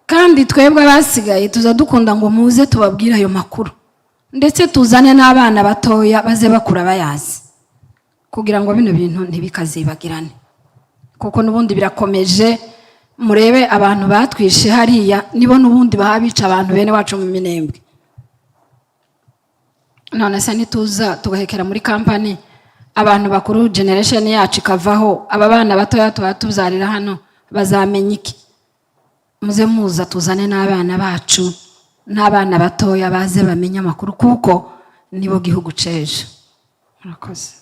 kandi twebwe basigaye tuza dukunda ngo muze tubabwire ayo makuru, ndetse tuzane n'abana batoya baze bakura bayazi, kugira ngo bino bintu ntibikazibagirane, kuko nubundi birakomeje. Murebe abantu batwishe hariya, nibo nubundi bahabica abantu bene wacu mu Minembwe. None se nituza tugahekera muri kampani abantu bakuru generation yacu ikavaho, aba bana batoya tuba tubyarira hano bazamenya iki? Muze muza tuzane n'abana bacu n'abana batoya baze bamenye amakuru kuko nibo gihugu ceje. Murakoze.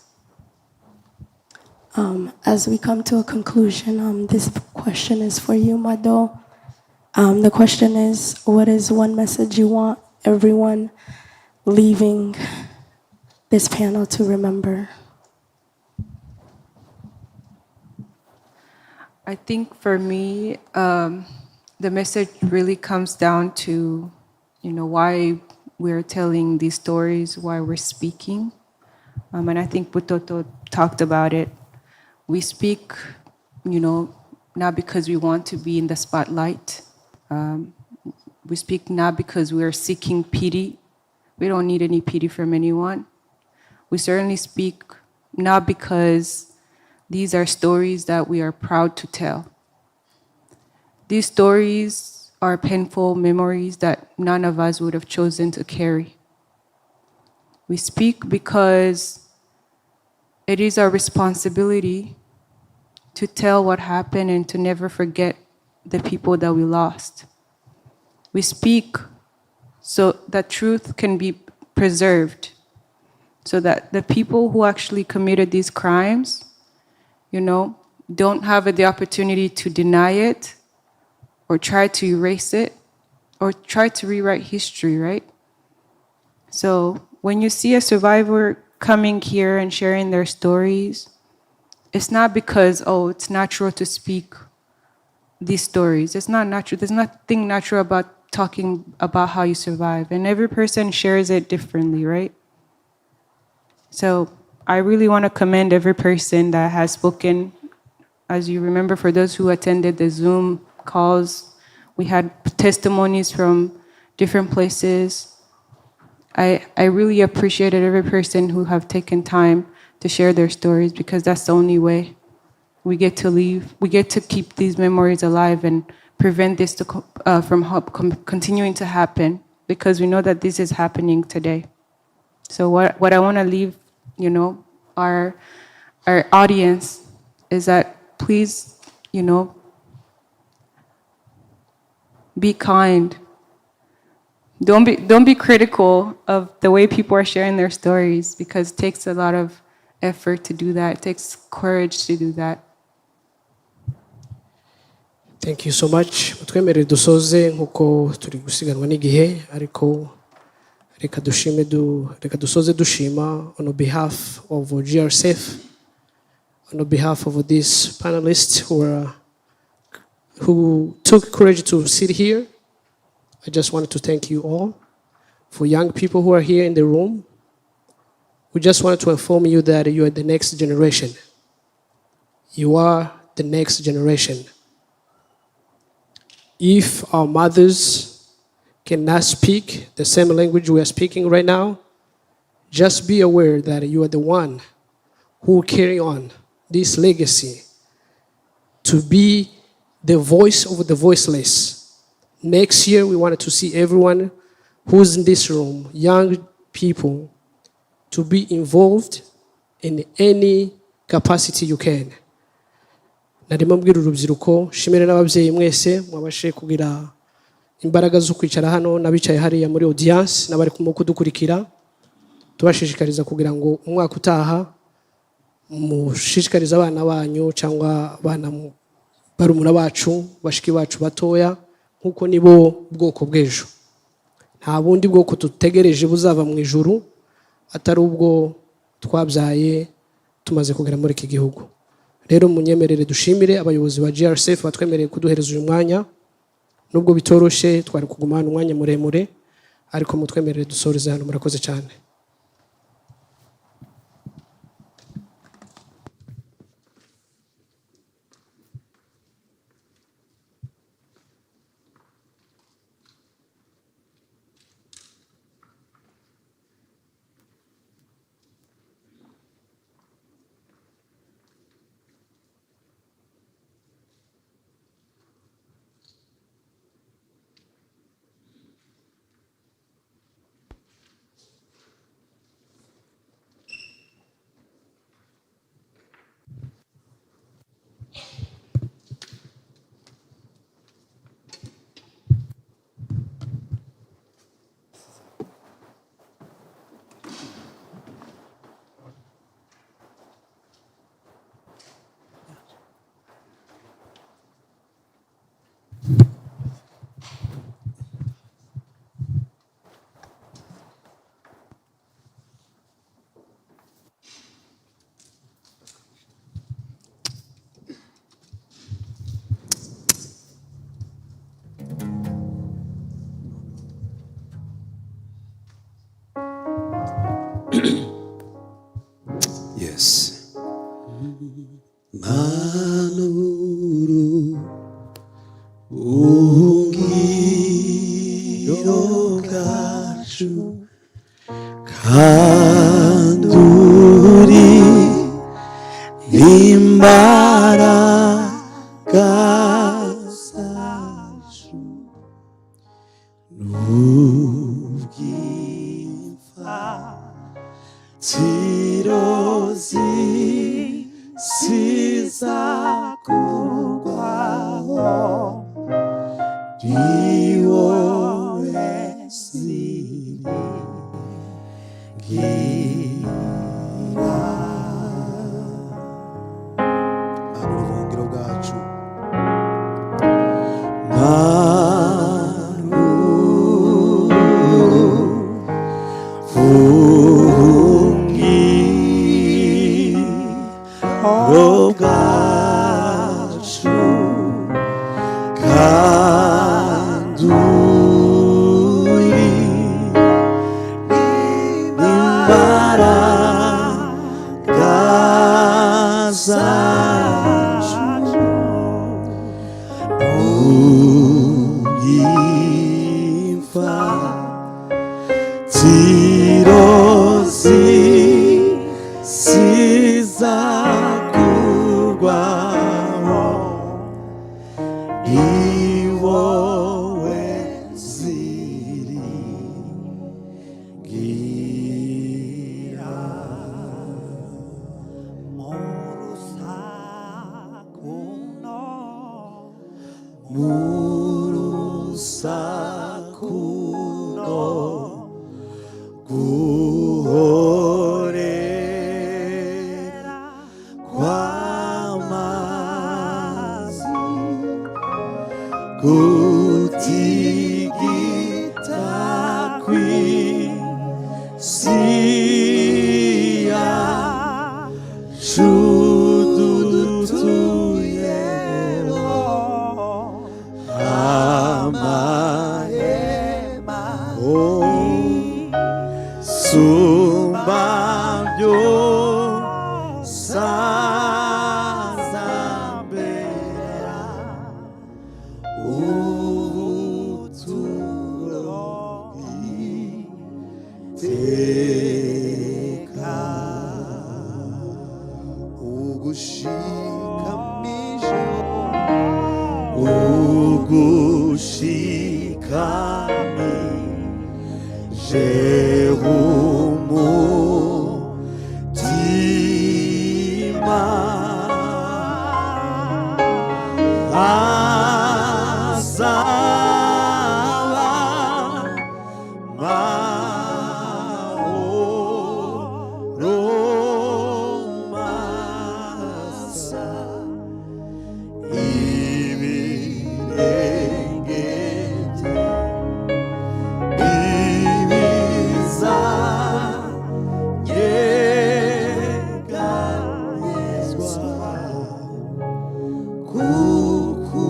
As we come to a conclusion, this question is for you, Mado. The question is, what is one message you want everyone leaving this panel to remember? I think for me, the message really comes down to, why we're telling these stories, why we're speaking. And I think Butoto talked about it. We speak, not because we want to be in the spotlight. We speak not because we are seeking pity. We don't need any pity from anyone. We certainly speak not because these are stories that we are proud to tell. These stories are painful memories that none of us would have chosen to carry. We speak because it is our responsibility to tell what happened and to never forget the people that we lost. We speak so that truth can be preserved, so that the people who actually committed these crimes, don't have the opportunity to deny it or try to erase it or try to rewrite history, right? So when you see a survivor coming here and sharing their stories, it's not because, it's natural to speak these stories. It's not natural. There's nothing natural about talking about how you survive. And every person shares it differently, right? So I really want to commend every person that has spoken. As you remember, for those who attended the Zoom calls, we had testimonies from different places. I really appreciated every person who have taken time to share their stories, because that's the only way we get to leave. We get to keep these memories alive and prevent this from continuing to happen, because we know that this is happening today. So what I want to leave, our audience is that please, be kind. Don't be critical of the way people are sharing their stories, because it takes a lot of effort to do that. It takes courage to do that. Thank you so much. Mutwemerere dusoze nkuko turi gusiganwa n'igihe, ariko reka dusoze dushima on behalf of GRSF, on behalf of these panelists who took courage to sit here. I just wanted to thank you all. For young people who are here in the room, we just wanted to inform you that you are the next generation. You are the next generation. If our mothers cannot speak the same language we are speaking right now, just be aware that you are the one who will carry on this legacy to be the voice of the voiceless. Next year, we wanted to see everyone who's in this room, young people, to be involved in any capacity you can. Narimo mbwira urubyiruko, shimire n'ababyeyi mwese mwabashe kugira imbaraga zo kwicara hano n'abicaye hariya muri audience n'abari kudukurikira. Tubashishikariza kugira ngo umwaka utaha mushishikariza abana banyu cyangwa abana barumuna bacu, bashiki bacu batoya, nkuko nibo bwoko bw'ejo. Nta bundi bwoko tutegereje buzava mu ijuru atari ubwo twabyaye tumaze kugera muri iki gihugu. Rero munyemerere dushimire abayobozi ba GRSF batwemereye kuduhereza uyu mwanya, nubwo bitoroshe twari kugumana umwanya muremure, ariko mutwemerere dusoreze hano. Murakoze cyane. Yes. Manuru ungiro bwacu kanduri imbaraga zacu tirozi sizakurwaho riwowe ziringira ubuhungiro bwacu bwacu kanduri imbaraga zacu ugimfa tirozi sizakurwaho iwowe ziringira murusakuno guhorera kw'amazi gutigita kw'isi yacu dutuyeho amahema sumba byose azambera ubuturo bw'iteka ugushikamije ugushikamije umutima azaba mahoro masa ibirenge ibiza yeganyezwa kuko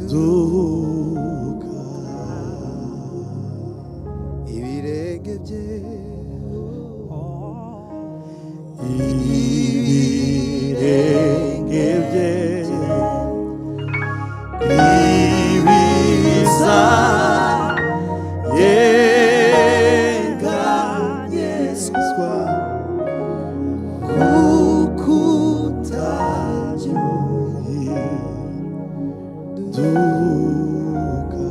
utabyuhinduka ibirenge bye ibirenge bye ibiza yeganyezwa kuko utabyuhinduka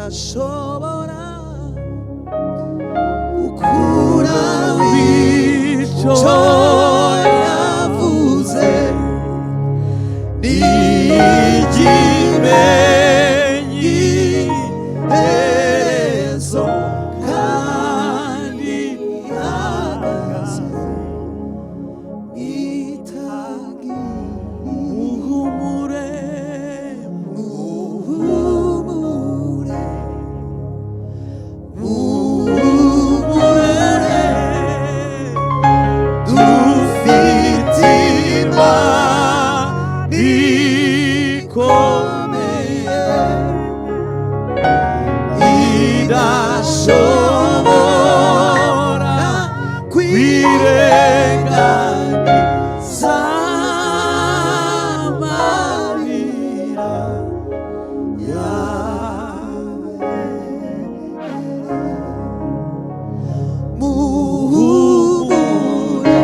idashobora gukura icyo yavuze n'ikimenyiherezo kandi ihagaze muhumure muhumure muhumure dufite imana ikomeye idashobora kwirengagiza amarira yawe muhumure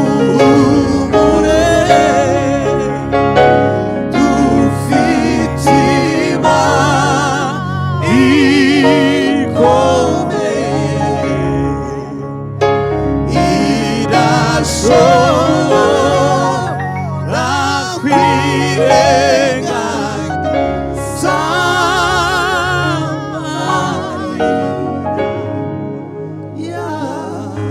muhumure dufite imana ikomeye idashobora kwirengagiza amarira yawe.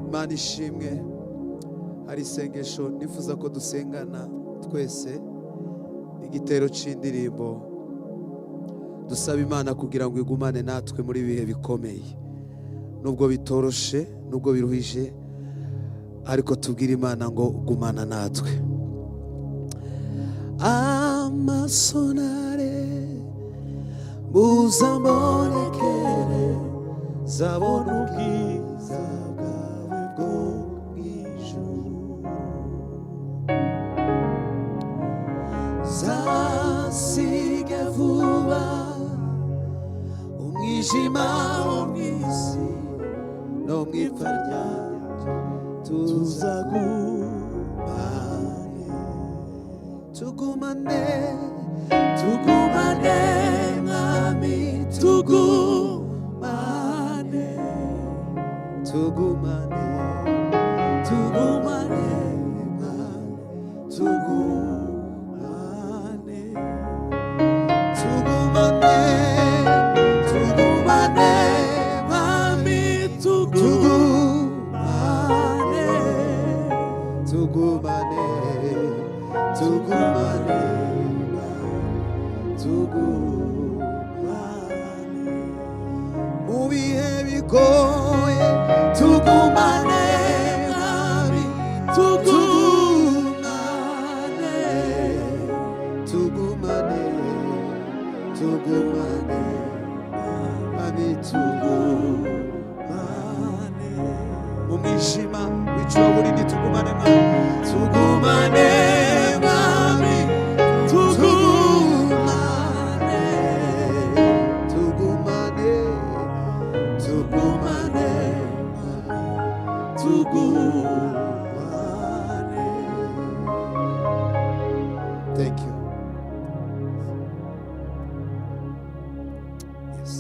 Imana ishimwe. Hari isengesho nifuza ko dusengana twese, igitero c'indirimbo dusaba Imana kugira ngo igumane natwe muri ibihe bikomeye, nubwo bitoroshe, nubwo biruhije, ariko tubwire Imana ngo gumana natwe. Amasonare muzambonekere zabona ubwiza bwawe bwo mw'ijuru, zasige vuba umwijima wo mw'isi no mw'ipfa ryanjye tuzagumane tugumane tugumane mwami tugumane tugumane tugumane mwami tugumane tugumane tugumane mwami tugumane tugumane tugumane tugumane mu bihe bigoye tugumane mwami tugumane tugumane tugumane mwami tugumane mu mwijima w'icuraburindi tugumane mwami tugumane mwami tugumane tugumane tugumane tugumane. Thank you. Yes.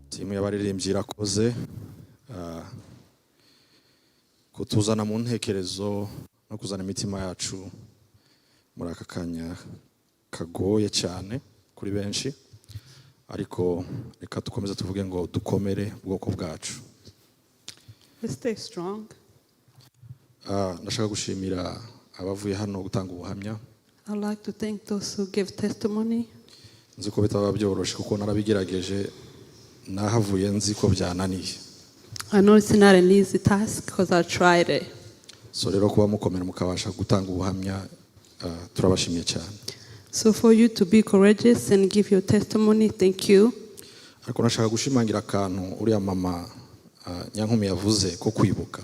Timu y'abaririmbyi irakoze kutuzana mu ntekerezo no kuzana imitima yacu muri aka kanya kagoye cyane kuri benshi, ariko reka dukomeze tuvuge ngo dukomere ubwoko bwacu. Let's stay strong. Ndashaka gushimira abavuye hano gutanga ubuhamya. I'd like to thank those who give testimony. Nzi ko bitaba byoroshe kuko narabigerageje, nahavuye nzi ko byananiye. I know it's not an easy task because I tried it. So rero kuba mukomera mukabasha gutanga ubuhamya turabashimiye cyane. So for you to be courageous and give your testimony, thank you. Ariko nashaka gushimangira akantu uriya mama Nyankumi yavuze ko kwibuka.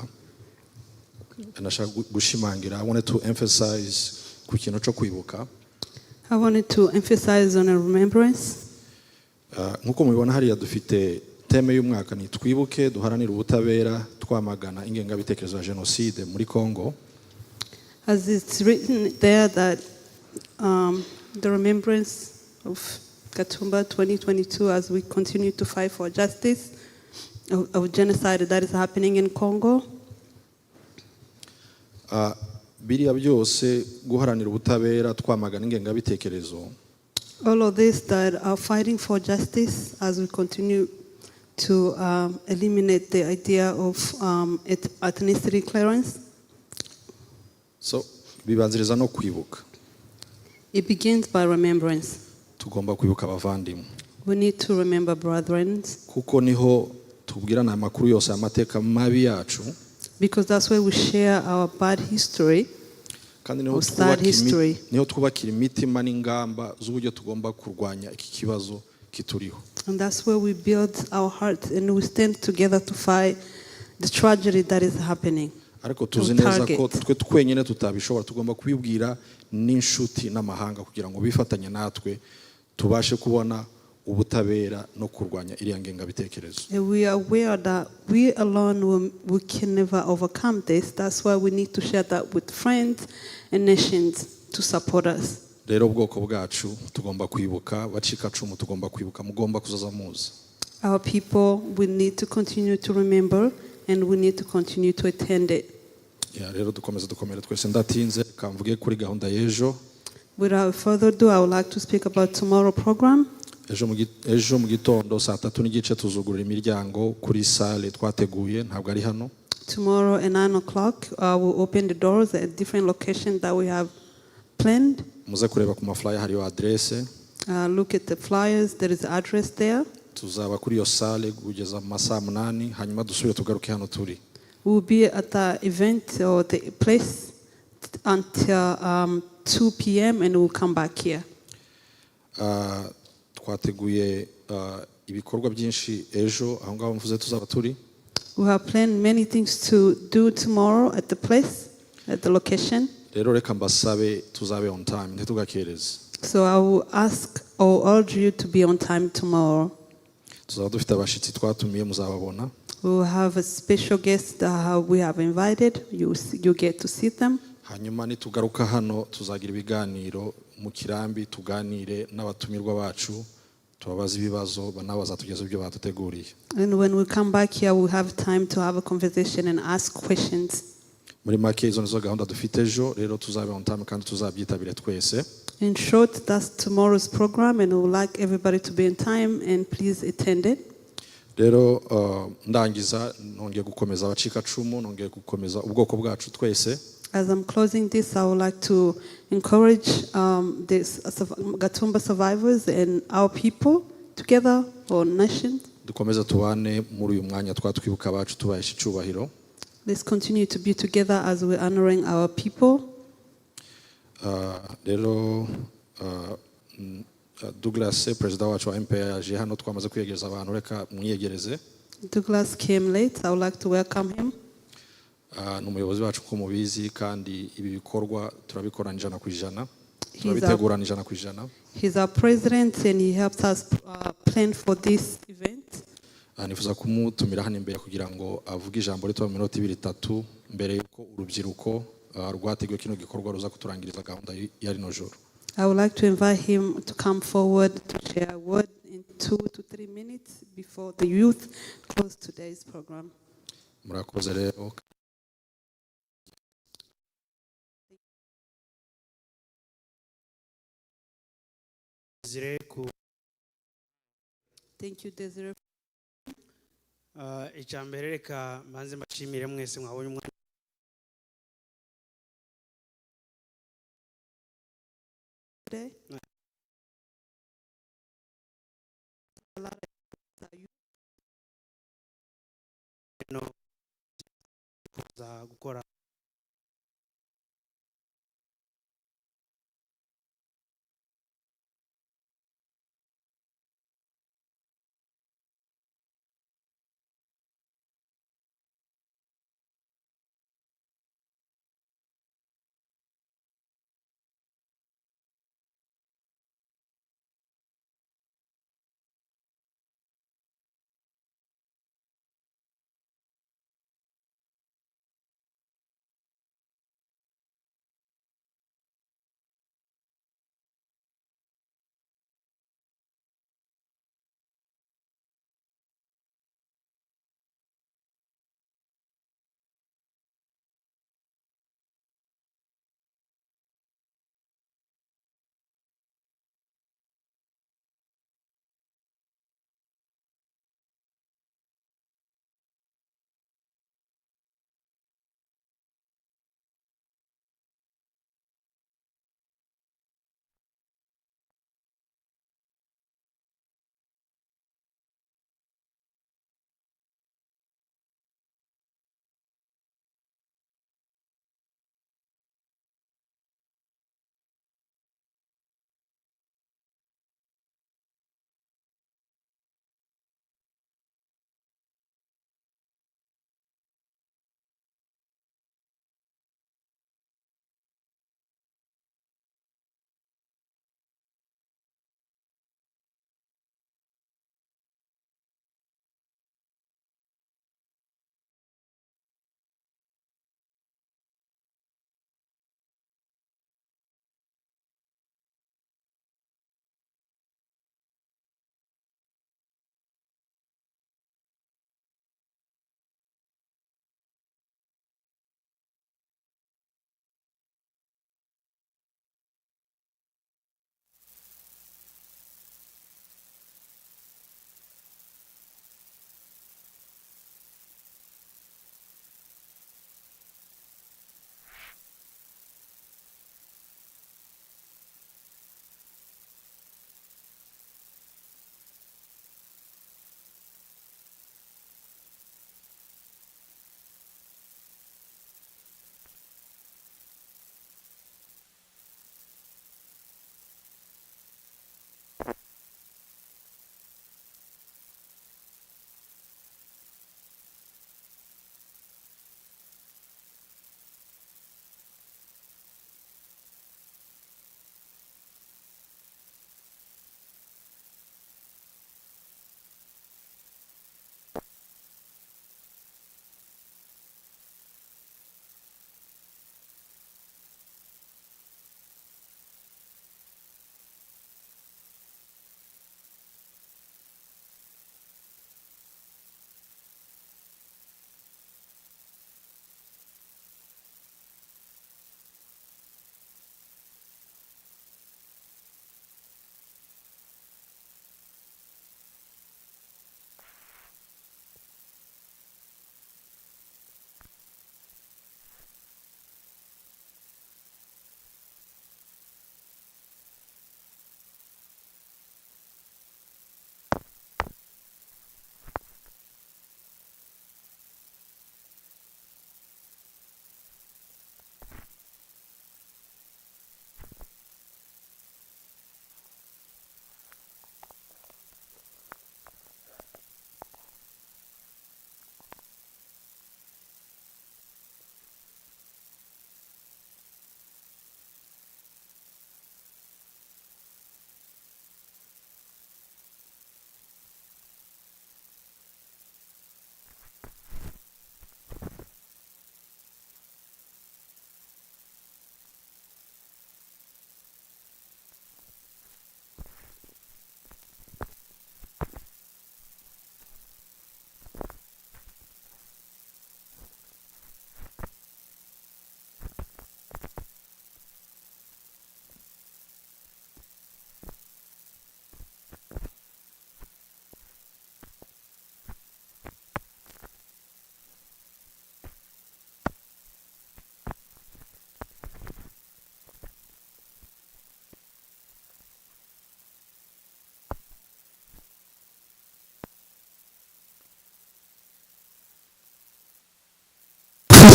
Nashaka gushimangira, I wanted to emphasize ku kintu cyo kwibuka. I wanted to emphasize on a remembrance. Nkuko mubibona hariya dufite teme y'umwaka ni twibuke duharanira ubutabera twamagana ingengabitekerezo ya jenoside muri Congo. As it's written there that the remembrance of Gatumba 2022 as we continue to fight for justice of genocide that is happening in Congo. Biriya byose guharanira ubutabera twamagana ingengabitekerezo. All of this that are fighting for justice as we continue to eliminate the idea of ethnicity clearance. So bibanziriza no kwibuka. It begins by remembrance. Tugomba kwibuka abavandimwe. We need to remember brethren. Kuko niho tubwirana amakuru yose amateka mabi yacu. Because that's where we share our bad history. Kandi niho twubakira imitima n'ingamba z'uburyo tugomba kurwanya iki kibazo kituriho. And that's where we build our hearts and we stand together to fight the tragedy that is happening. Ariko tuzi neza ko twe twenyine tutabishobora, tugomba kubibwira n'inshuti n'amahanga kugira ngo bifatanye natwe tubashe kubona ubutabera no kurwanya iriya ngengabitekerezo. We are aware that we alone we can never overcome this. That's why we need to share that with friends and nations to support us. Rero ubwoko bwacu tugomba kwibuka, bacikacumu tugomba kwibuka, mugomba kuzaza muzi. Our people, we need to continue to remember and we need to continue to attend it. Rero dukomere twese, ndatinze kamvuge kuri gahunda y'ejo. Without further ado, I would like to speak about tomorrow program. Ejo mu gitondo saa 3:30 tuzugurura imiryango kuri salle twateguye, ntabwo ari hano. Tomorrow at 9 o'clock, we'll open the doors at different locations that we have planned. Muze kureba ku maflyer hariyo adresse. Look at the flyers, there is address there. Tuzaba kuri iyo salle kugeza mu masaa 8 hanyuma dusubire tugaruke hano turi. We will be at the event or the place until 2 p.m. and we'll come back here. Twateguye ibikorwa byinshi ejo aho ngaho mvuze tuzaba turi. We have planned many things to do tomorrow at the place, at the location. Rero reka mbasabe tuzabe on time ntitugakereze. So I will ask or urge you to be on time tomorrow. Tuzaba dufite abashitsi twatumiye muzababona. We will have a special guest that we have invited. You get to see them. Hanyuma nitugaruka hano tuzagira ibiganiro mu kirambi tuganire n'abatumirwa bacu tubabaza ibibazo banabaza tugeze ibyo batuteguriye. And when we come back here we have time to have a conversation and ask questions. Muri make izo nizo gahunda dufite ejo, rero tuzabe on time kandi tuzabyitabire twese. In short, that's tomorrow's program and we would like everybody to be in time and please attend it. Rero ndangiza nongeye gukomeza abacikacumu, nongeye gukomeza ubwoko bwacu twese. As I'm closing this, I would like to encourage this Gatumba survivors and our people together, our nation. Dukomeze tubane muri uyu mwanya twatwibuka abacu tubahesha icyubahiro. Let's continue to be together as we're honoring our people. Rero Douglas perezida wacu wa MPR yaje hano twamaze kwiyegereza abantu, reka mwiyegereze. Douglas came late. I would like to welcome him. N'umuyobozi wacu ko mubizi kandi ibi bikorwa turabikorana 100%. Turabitegurana 100%. He's our president and he helps us plan for this event. Nifuza kumutumira hano imbere kugira ngo avuge ijambo rito mu minota 2-3 mbere yuko urubyiruko rwateguye kino gikorwa ruza kuturangiriza gahunda ya rino joro. I would like to invite him to come forward to share a word in 2 to 3 minutes before the youth close today's program. Murakoze rero. Thank you, Desiree. Icyambere reka mbanze mbashimire mwese mwabonye umwanya today. gukora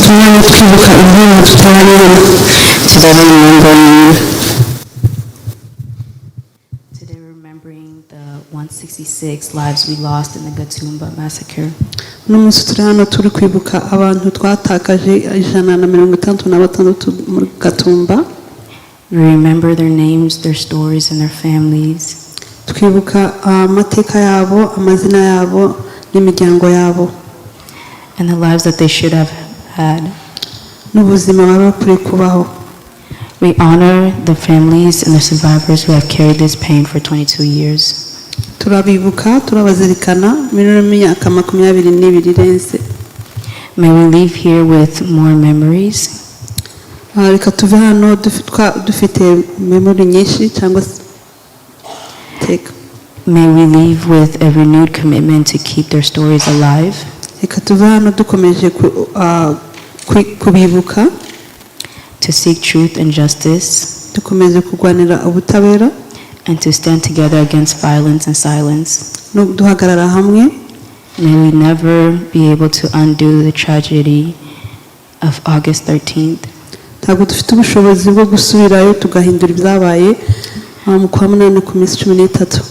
ubutumwa twibuka impamvu tutarabibona. Today we're remembering the 166 lives we lost in the Gatumba massacre. uno munsi turi hano turi kwibuka abantu twatakaje 166 muri Gatumba. We remember their names, their stories, and their families. Twibuka amateka yabo, amazina yabo n'imiryango yabo. And the lives that they should have had. N'ubuzima bari bakwiye kubaho. We honor the families and the survivors who have carried this pain for 22 years. Turabibuka, turabazirikana imyaka 22 irenze. May we leave here with more memories. Reka tuve hano dufite memory nyinshi cyangwa take. May we leave with a renewed commitment to keep their stories alive. Reka tuve hano dukomeje kubibuka. To seek truth and justice. Dukomeje kurwanira ubutabera. And to stand together against violence and silence. No duhagarara hamwe. May we never be able to undo the tragedy of August 13th. Ntabwo dufite ubushobozi bwo gusubirayo tugahindura ibyabaye mu kwa munani ku minsi 13.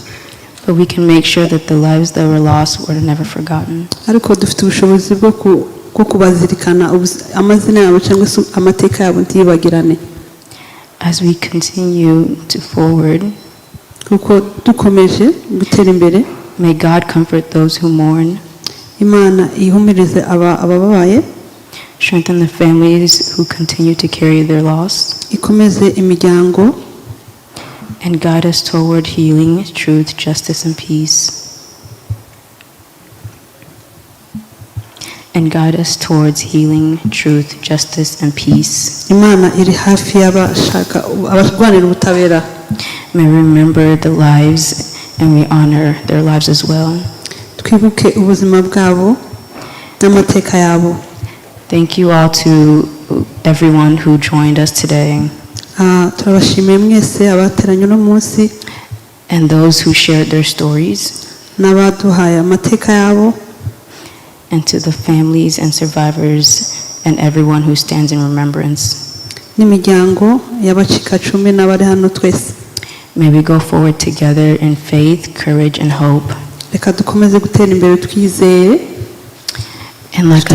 But we can make sure that the lives that were lost were never forgotten. Ariko dufite ubushobozi bwo kubazirikana amazina yabo cyangwa amateka yabo ntibagirane. As we continue to forward, kuko dukomeje gutera imbere. May God comfort those who mourn. Imana ihumirize abababaye. Strengthen the families who continue to carry their loss. Ikomeze imiryango. And guide us toward healing, truth, justice, and peace. And guide us towards healing, truth, justice, and peace. Imana iri hafi y'abashaka abarwanira ubutabera. May we remember the lives and we honor their lives as well. Twibuke ubuzima bwabo n'amateka yabo. Thank you all to everyone who joined us today. Turabashimiye mwese abateranye uno munsi. And those who shared their stories. N'abaduhaye amateka yabo. And to the families and survivors and everyone who stands in remembrance. N'imiryango y'abacikacumu n'abari hano twese. May we go forward together in faith, courage, and hope. Reka dukomeze gutera imbere twizeye. And like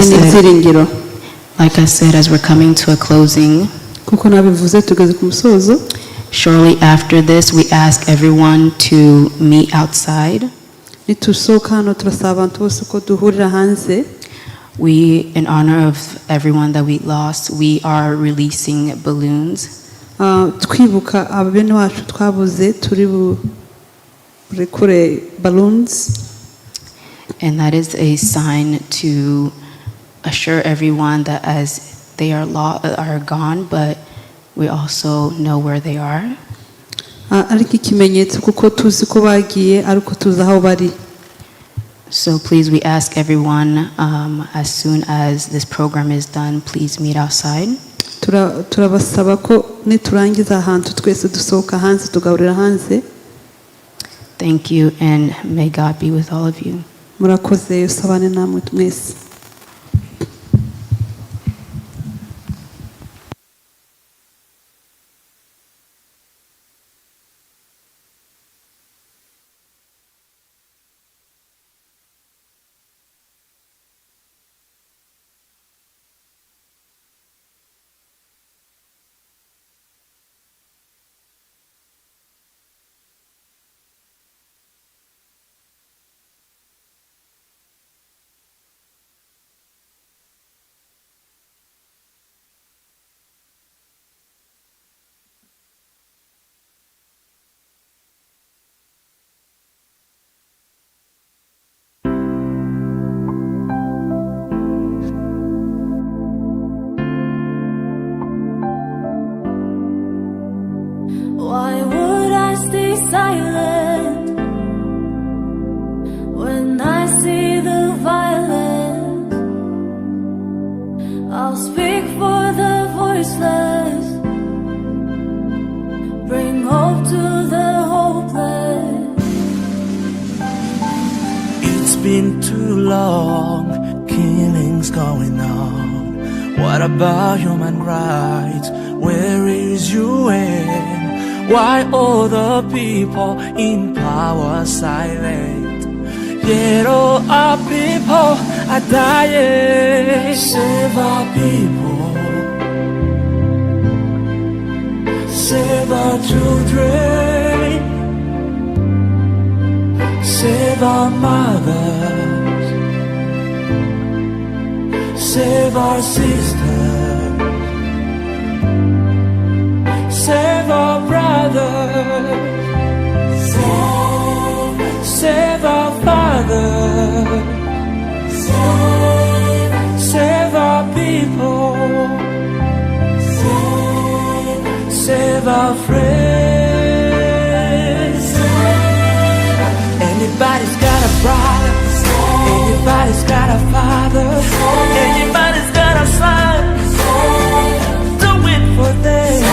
I said, as we're coming to a closing, kuko nabivuze tugeze ku musozo. Shortly after this, we ask everyone to meet outside. Nitusohoka hano turasaba abantu bose ko duhurira hanze. We, in honor of everyone that we lost, we are releasing balloons. Twibuka abene wacu twabuze turi burekure balloons. And that is a sign to assure everyone that as they are gone, but we also know where they are. Ariko ikimenyetso kuko tuzi ko bagiye ariko tuzi aho bari. So please, we ask everyone, as soon as this program is done, please meet outside. Turabasaba ko niturangiza ahantu twese dusohoka hanze tugahurira hanze. Thank you, and may God be with all of you. Murakoze yosabane namwe mwese. Why would I stay silent when I see the violence? I'll speak for the voiceless, bring hope to the hopeless. It's been too long, killings going on. What about human rights? Where is UN? Why all the people in power silent? Yet all our people are dying. Save our people, save our children, save our mothers, save our sisters, save our brothers, save our fathers, save our people, save our friends. Anybody's got a brother, anybody's got a father, anybody's got a son. Do it for them.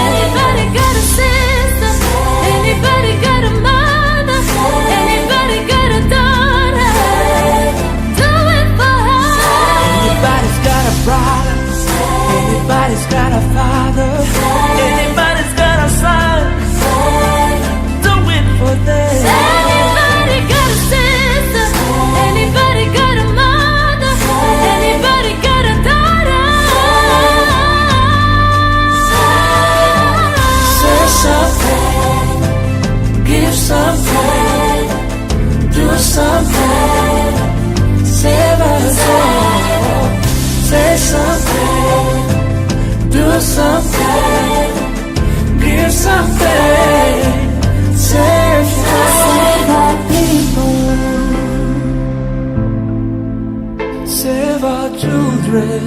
Anybody got a sister? Anybody got a mother? Anybody got a daughter? Do it for her. Anybody's got a brother, anybody's got a father, anybody's got a son. Do it for them. Anybody got a sister? Anybody got a mother? Anybody got a daughter? Say something, give something, do something, save us all. Say something, do something, give something, save our people, save our children,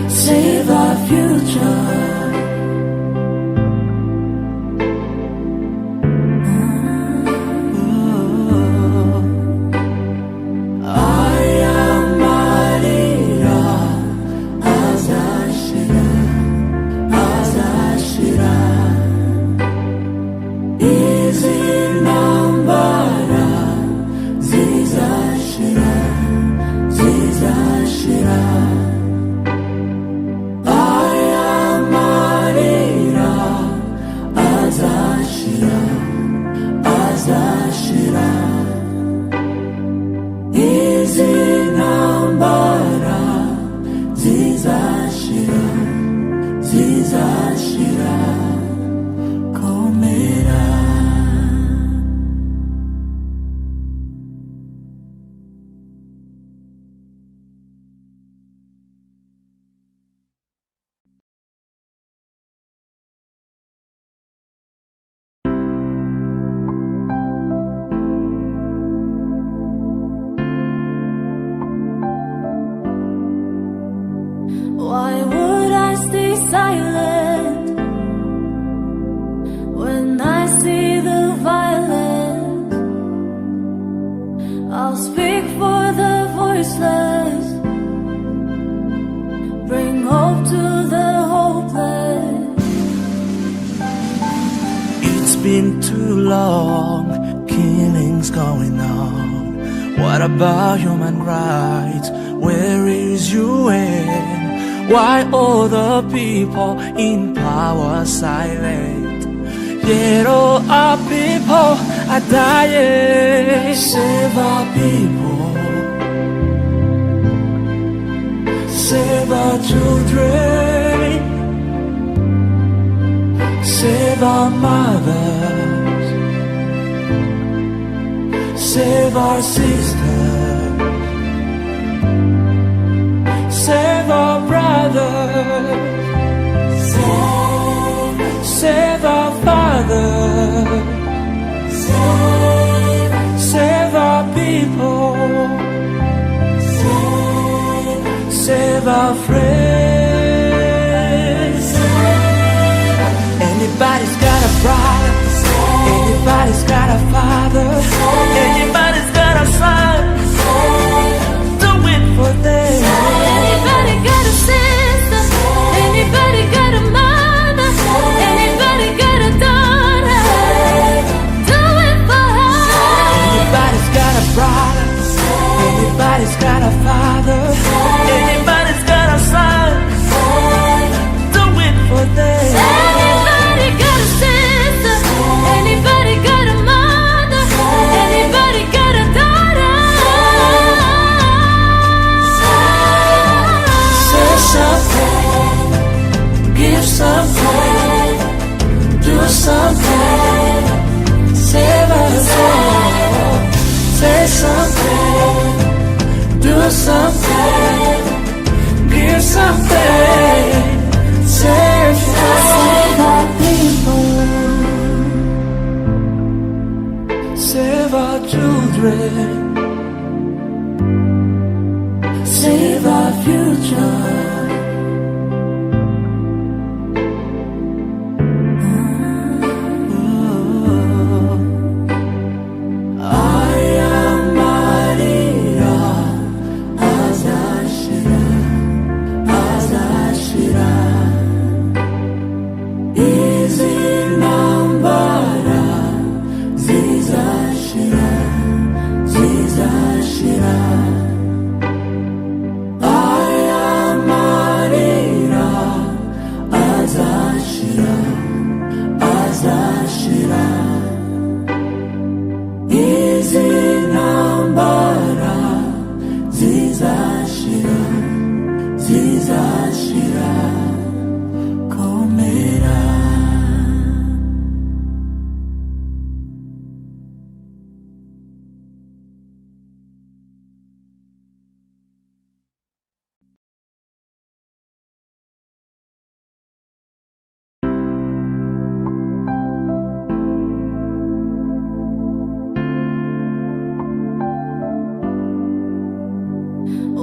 save our future. Why would I stay silent when I see the violence? I'll speak for the voiceless, bring hope to the hopeless. It's been too long, killings going on. What about human rights? Where is UN? Why all the people in power silent? Yet all our people are dying. Save our people, save our children, save our mothers, save our sisters, save our brothers, save our fathers, save our people, save our friends. Anybody's got a brother, anybody's got a father, anybody's got a son. Do it for them. Anybody got a sister? Anybody got a mother? Anybody got a daughter? Do it for her. Anybody's got a brother, anybody's got a father, something, do something, give something, save our people, save our children, save our future.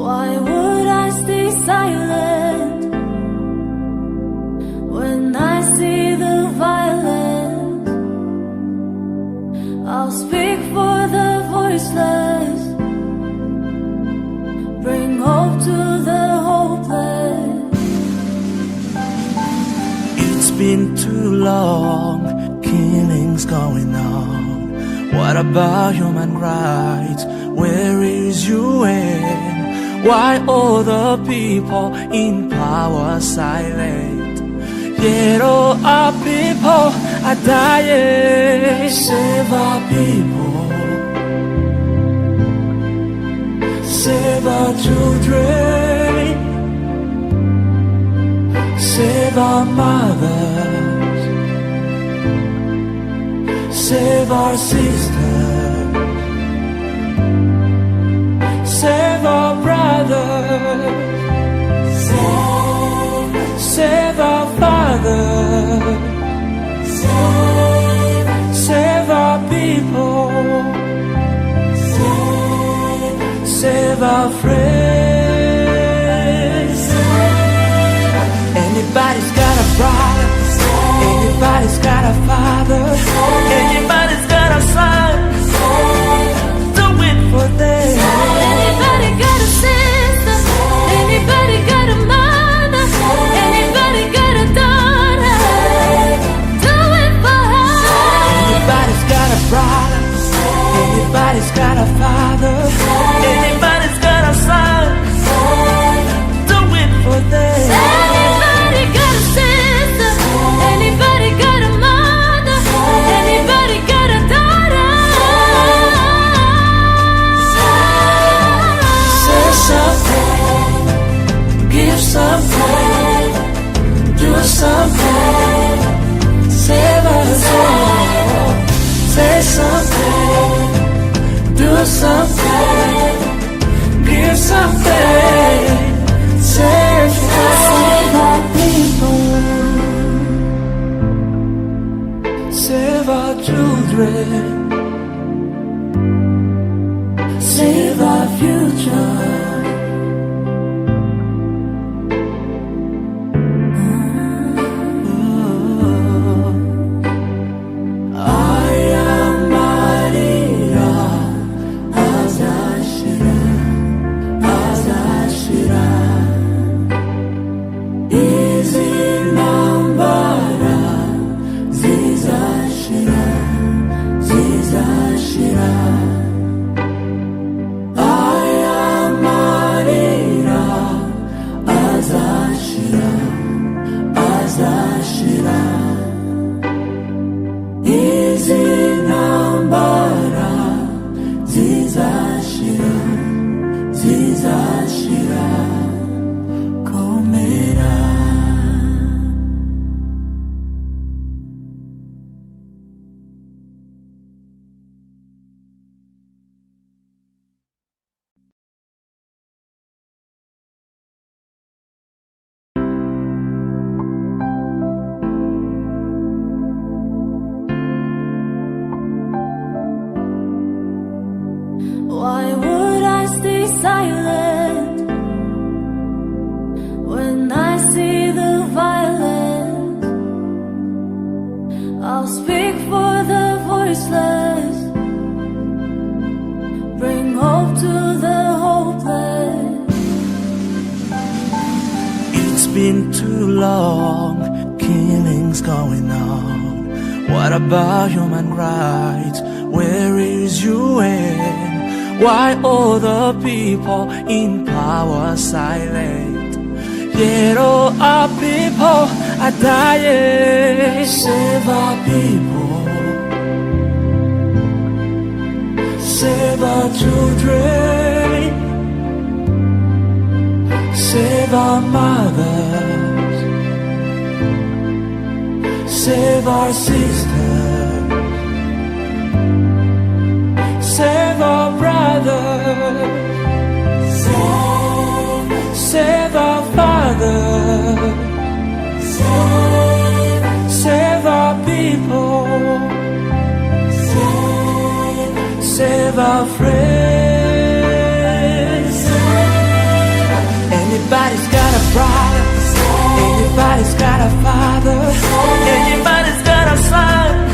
Why would I stay silent when I see the violence? I'll speak for the voiceless, bring hope to the hopeless. It's been too long, killings going on. What about human rights? Where is UN? Why all the people in power silent? Yet all our people are dying. Save our people, save our children, save our mothers, save our sisters, save our brothers, save our fathers, save our people, save our friends. Anybody's got a brother, anybody's got a father, anybody's got a son. Do it for them. Anybody got a sister? Anybody got a mother? Anybody got a daughter? Do it for her. Anybody's got a brother, anybody's got a father, anybody's got a son. Do it for them. Anybody got a sister? Anybody got a mother? Anybody got a daughter? Say something, give something, do something, save us all. Say something, do something, give something, save our people, save our children, save our future. silent. When I see the violence, I'll speak for the voiceless, bring hope to the hopeless. It's been too long, killings going on. What about human rights? Where is UN? Why all the people in power silent? Yet all our people are dying. Save our people, save our children, save our mothers, save our sisters, save our brothers, save our fathers, save our people, save our friends. Anybody's got a problem, anybody's got a fight.